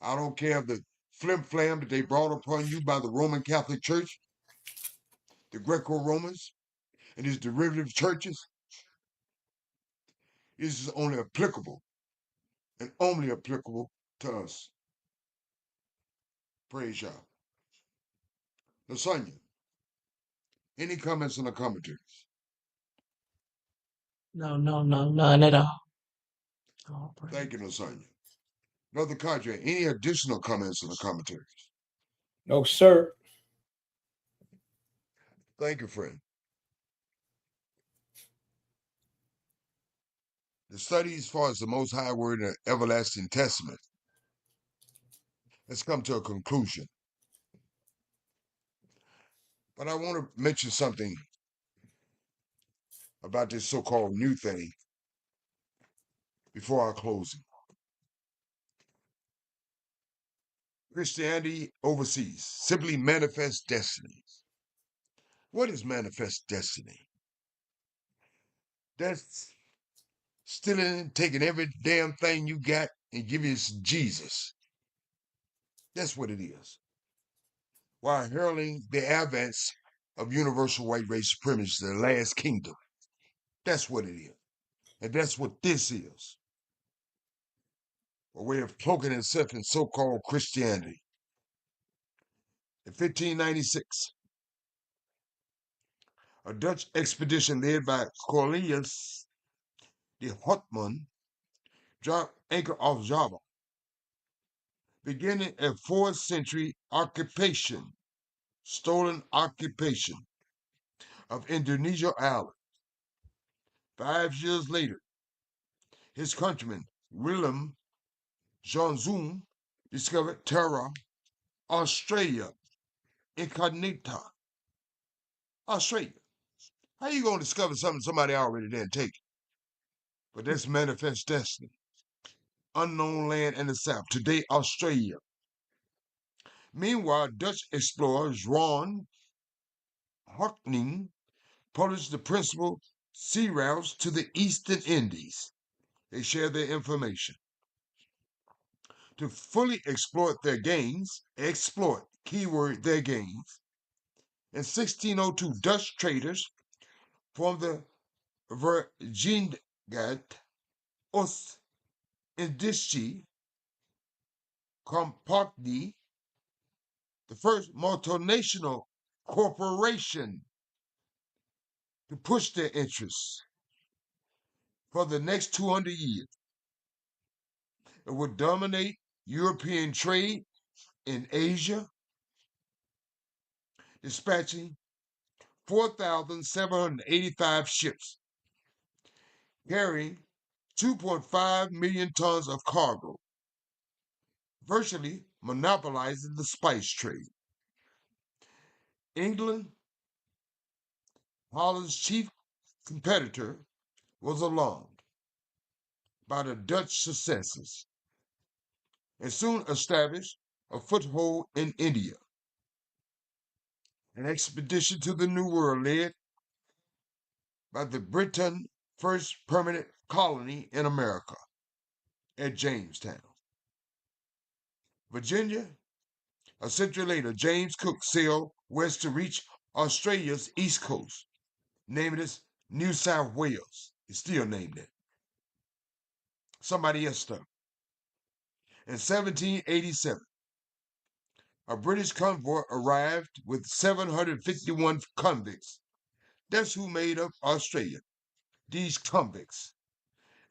I don't care if the flim flam that they brought upon you by the Roman Catholic Church, the Greco-Romans, and its derivative churches. This is only applicable and only applicable to us. Praise Yah. Lasagna, any comments on the commentaries? No, none at all. Oh, Thank you, Lasagna. Brother Kadre, any additional comments on the commentaries? No, sir. Thank you, friend. The study as far as the Most High Word in the Everlasting Testament has come to a conclusion. But I want to mention something about this so-called new thing before our closing. Christianity overseas, simply manifest destiny. What is manifest destiny? That's stealing, taking every damn thing you got and giving it to Jesus. That's what it is. While heralding the advance of universal white race supremacy, the last kingdom. That's what it is. And that's what this is. A way of cloaking itself in so-called Christianity. In 1596, a Dutch expedition led by Cornelius de Houtman dropped anchor off Java, beginning a 4th century occupation, stolen occupation of Indonesia Island. 5 years later, his countryman Willem Johnson discovered Terra Australia Incognita. Australia. How you gonna discover something somebody already didn't take? But that's manifest destiny. Unknown land in the south. Today, Australia. Meanwhile, Dutch explorer Jan Hockning published the principal sea routes to the Eastern Indies. They share their information. To fully exploit their gains, keyword their gains, in 1602, Dutch traders formed the Vereniging Oost-Indische Compagnie, the first multinational corporation to push their interests. For the next 200 years, it would dominate European trade in Asia, dispatching 4,785 ships, carrying 2.5 million tons of cargo, virtually monopolizing the spice trade. England, Holland's chief competitor, was alarmed by the Dutch successes and soon established a foothold in India. An expedition to the New World led by the Britain first permanent colony in America at Jamestown. Virginia, a century later, James Cook sailed west to reach Australia's east coast, naming it New South Wales. It's still named it. Somebody else stuck. In 1787, a British convoy arrived with 751 convicts. That's who made up Australia. These convicts,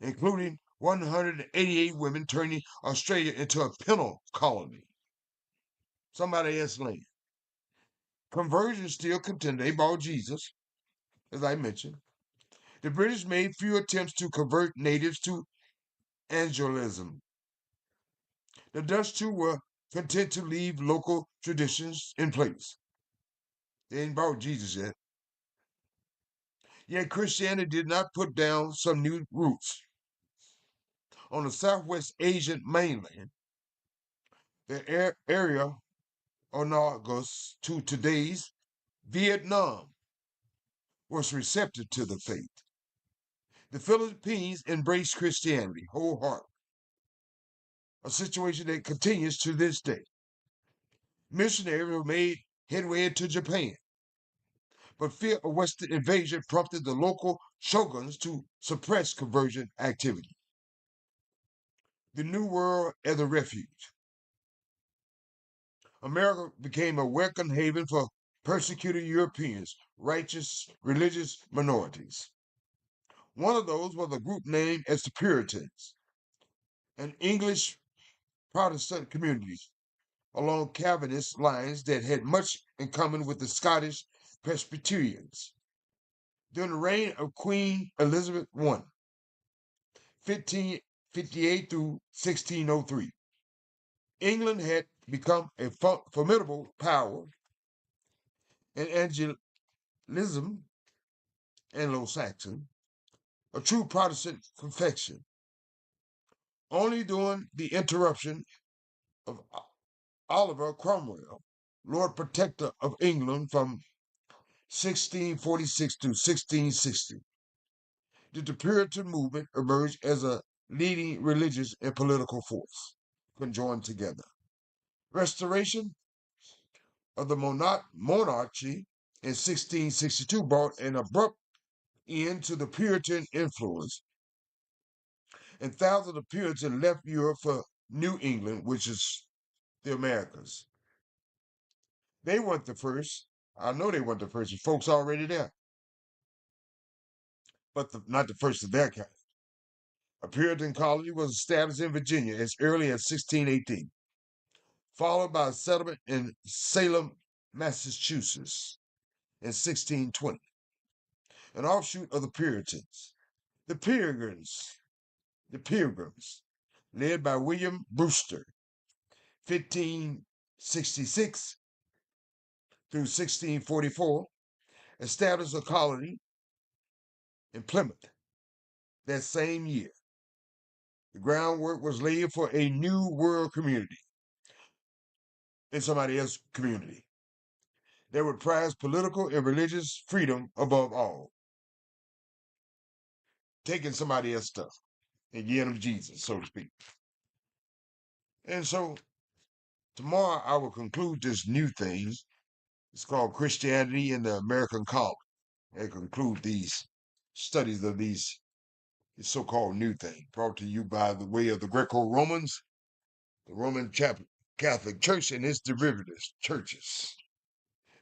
including 188 women, turning Australia into a penal colony. Somebody else land. Conversion still continued. They bought Jesus, as I mentioned. The British made few attempts to convert natives to Angelism. The Dutch, too, were content to leave local traditions in place. They ain't bought Jesus yet. Yet Christianity did not put down some new roots. On the Southwest Asian mainland, the area analogous to today's Vietnam was receptive to the faith. The Philippines embraced Christianity wholeheartedly, a situation that continues to this day. Missionaries made headway into Japan, but fear of Western invasion prompted the local shoguns to suppress conversion activity. The New World as a refuge. America became a welcome haven for persecuted Europeans, righteous religious minorities. One of those was a group named as the Puritans, an English Protestant community along Calvinist lines that had much in common with the Scottish Presbyterians. During the reign of Queen Elizabeth I, 1558 through 1603. England had become a formidable power, and Anglicanism, Anglo-Saxon, a true Protestant confession. Only during the interruption of Oliver Cromwell, Lord Protector of England from 1646 to 1660, did the Puritan movement emerge as a leading religious and political force conjoined together. Restoration of the monarchy in 1662 brought an abrupt end to the Puritan influence, and thousands of Puritans left Europe for New England, which is the Americas. They weren't the first. I know they weren't the first. The folks already there, but not the first of their kind. A Puritan colony was established in Virginia as early as 1618, followed by a settlement in Salem, Massachusetts in 1620, an offshoot of the Puritans. The Pilgrims, led by William Brewster, 1566 through 1644, established a colony in Plymouth that same year. The groundwork was laid for a new world community in somebody else's community that would prize political and religious freedom above all, taking somebody else's stuff and giving them Jesus, so to speak. And so tomorrow I will conclude this new thing. It's called Christianity in the American Colony, and conclude these studies of these so-called new thing, brought to you by the way of the Greco-Romans, the Roman Catholic Church and its derivatives, churches.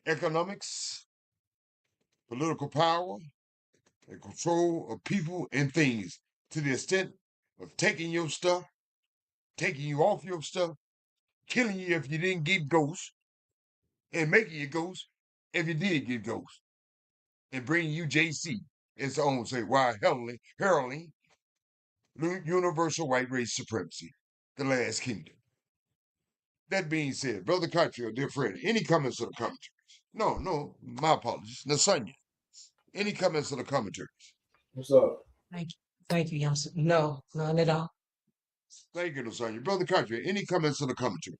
Economics, political power, and control of people and things to the extent of taking your stuff, taking you off your stuff, killing you if you didn't get ghosts, and making you ghosts if you did get ghosts, and bringing you JC, its own say, why heralding universal white race supremacy, the last kingdom. That being said, Brother Cottrell, dear friend, any comments on the commentaries? No, my apologies. Nasanya, any comments on the commentaries? What's up? Thank you, Yamsu. No, none at all. Thank you, Nasanya. Brother Cottrell, any comments on the commentaries?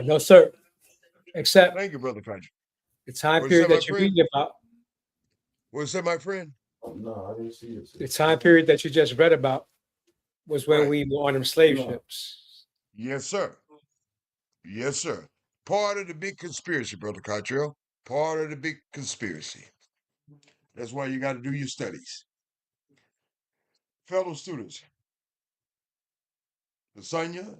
No, sir. Except Thank you, Brother Cottrell. the time What period you say, that my you're friend? reading about, What's that, my friend? No, I didn't see it. the time period that you just read about was when Right. we were on them slave No. ships. Yes, sir. Yes, sir. Part of the big conspiracy, Brother Cottrell. Part of the big conspiracy. That's why you got to do your studies. Fellow students, Lasanya,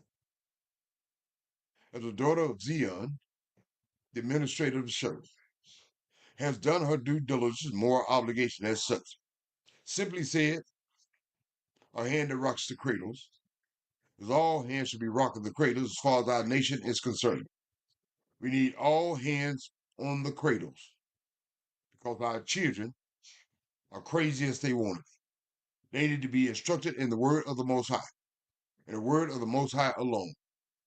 as a daughter of Zion, the administrator of the church, has done her due diligence, moral obligation as such. Simply said, a hand that rocks the cradles, as all hands should be rocking the cradles as far as our nation is concerned. We need all hands on the cradles because our children are crazy as they want to be. They need to be instructed in the word of the Most High, and the word of the Most High alone.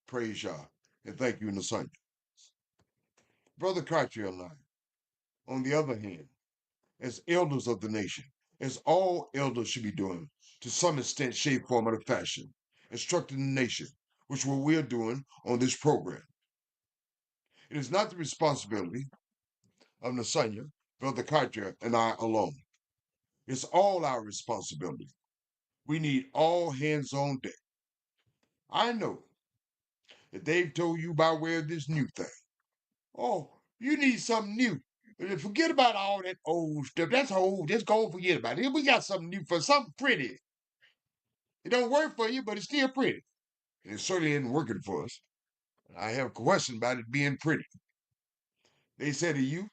Praise Yah, and thank you in the Son. Brother Cottrell and I, on the other hand, as elders of the nation, as all elders should be doing, to some extent, shape, form, or fashion, instructing the nation, which is what we're doing on this program. It is not the responsibility of Nasanya, Brother Cottrell, and I alone. It's all our responsibility. We need all hands on deck. I know that they've told you by way of this new thing. Oh, you need something new. Forget about all that old stuff. That's old. Just go and forget about it. We got something new for something pretty. It don't work for you, but it's still pretty. And it certainly isn't working for us. I have a question about it being pretty. They say to you,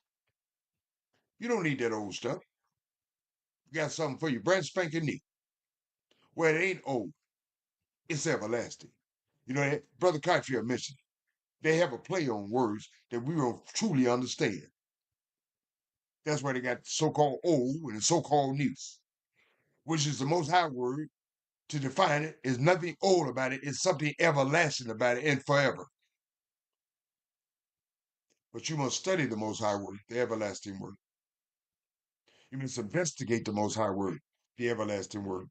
you don't need that old stuff. We got something for you, brand spanking new. Well, it ain't old. It's everlasting. You know that? Brother Cottrell mentioned it. They have a play on words that we will truly understand. That's why they got so-called old and so-called new. which is the Most High Word, to define it, is nothing old about it. It's something everlasting about it and forever. But you must study the Most High Word, the everlasting Word. You must investigate the Most High Word, the everlasting Word.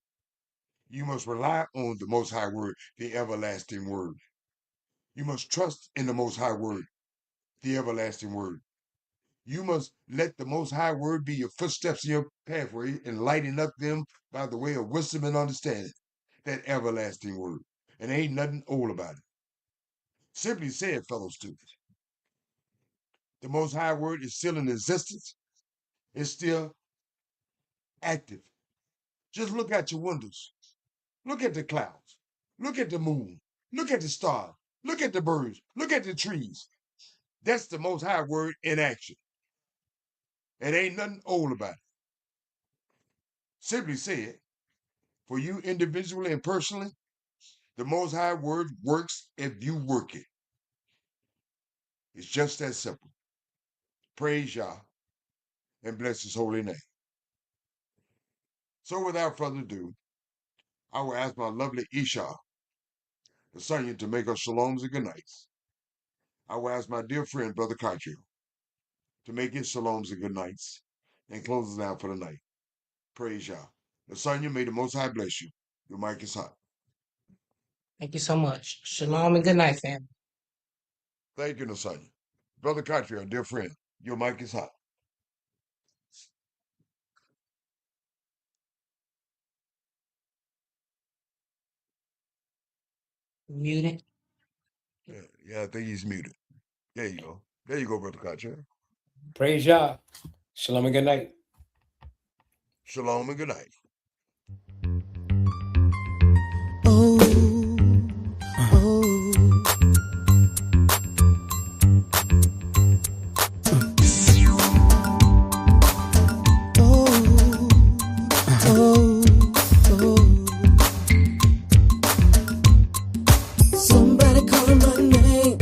You must rely on the Most High Word, the everlasting Word. You must trust in the Most High Word, the everlasting Word. You must let the Most High Word be your footsteps in your pathway and lighting up them by the way of wisdom and understanding, that everlasting Word. And ain't nothing old about it. Simply said, fellow students, the Most High Word is still in existence. It's still active. Just look out your windows. Look at the clouds. Look at the moon. Look at the stars. Look at the birds. Look at the trees. That's the Most High Word in action. And ain't nothing old about it. Simply said, for you individually and personally, the Most High Word works if you work it. It's just that simple. Praise Yah and bless His holy name. So without further ado, I will ask my lovely Isha, the Sonya, to make us shaloms and good nights. I will ask my dear friend, Brother Kachi, to make his shaloms and good nights and close us out for the night. Praise Yah. Lasagna, may the Most High bless you. Your mic is hot. Thank you so much. Shalom and good night, family. Thank you, Lasagna. Brother Kachi, our dear friend, your mic is hot. Muted. Yeah, I think he's muted. There you go. There you go, Brother Kachi. Praise Yah. Shalom and good night. Shalom and good night. Oh, oh. Somebody calling my name.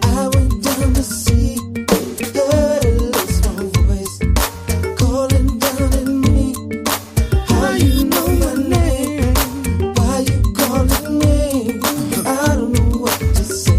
I went down to see. Heard a little small voice calling down at me. How you know my name? Why you calling me? I don't know what to say.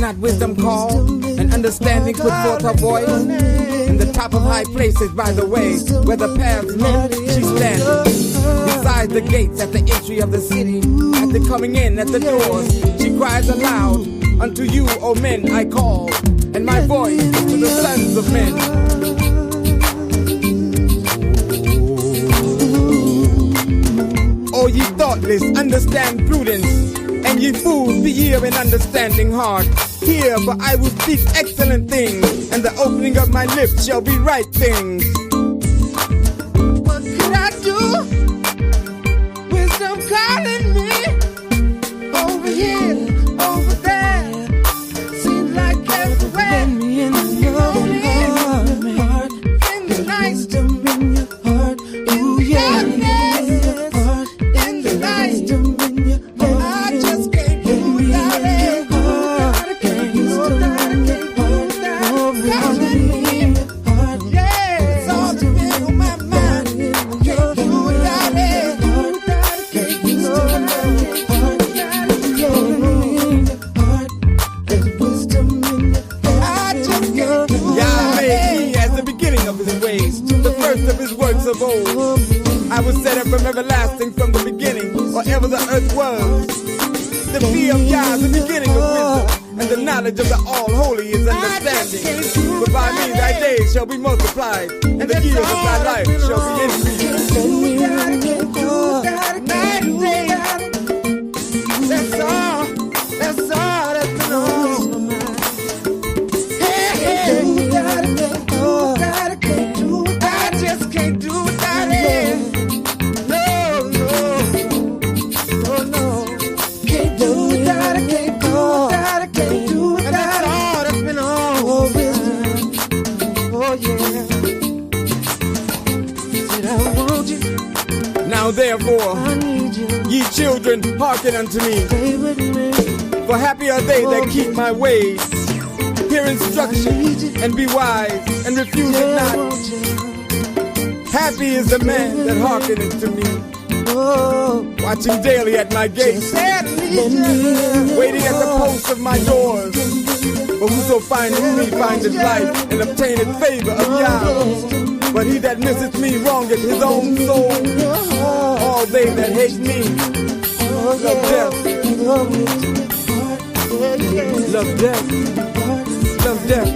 not wisdom call, and understanding put forth her voice. In the top of high places, by the way, where the paths met, she stands. Beside the gates at the entry of the city, at the coming in at the doors, she cries aloud, unto you, O men, I call, and my voice to the sons of men. O ye thoughtless, understand prudence, and ye fools, be ye of an understanding heart. Hear, for I will speak excellent things, and the opening of my lips shall be right things. What could I do? Wisdom calling me over here, over there. Seems like everywhere. Me in your heart, in the night, in your heart. Ooh yeah, in the night, in your heart. I just can't do without it. I can't do without it. Calling me, yeah, it's all the been on my mind. Can't do without it. Can't do the first of his works of old. I was set up from everlasting from the beginning, or ever the earth was. The fear of Yah is the beginning of wisdom, and the knowledge of the All-Holy is understanding. But by me thy days shall be multiplied, and the years of thy life shall be increased. That's all that's been on my mind. Can't do without it. No. Can't do without it. Can't do without it. And that's all that's been on wisdom. Oh yeah. Said I want you. Now therefore, I need you. Ye children, hearken unto me. Stay with me. For happy are they that keep my ways. Hear instruction and be wise, and refuse it not. Happy is the man that hearkeneth to me, watching daily at my gates, waiting at the posts of my doors. For whoso findeth me findeth life, and obtaineth favor of Yah. But he that misseth me wrongeth his own soul. All they that hate me love death. Love death. Love death.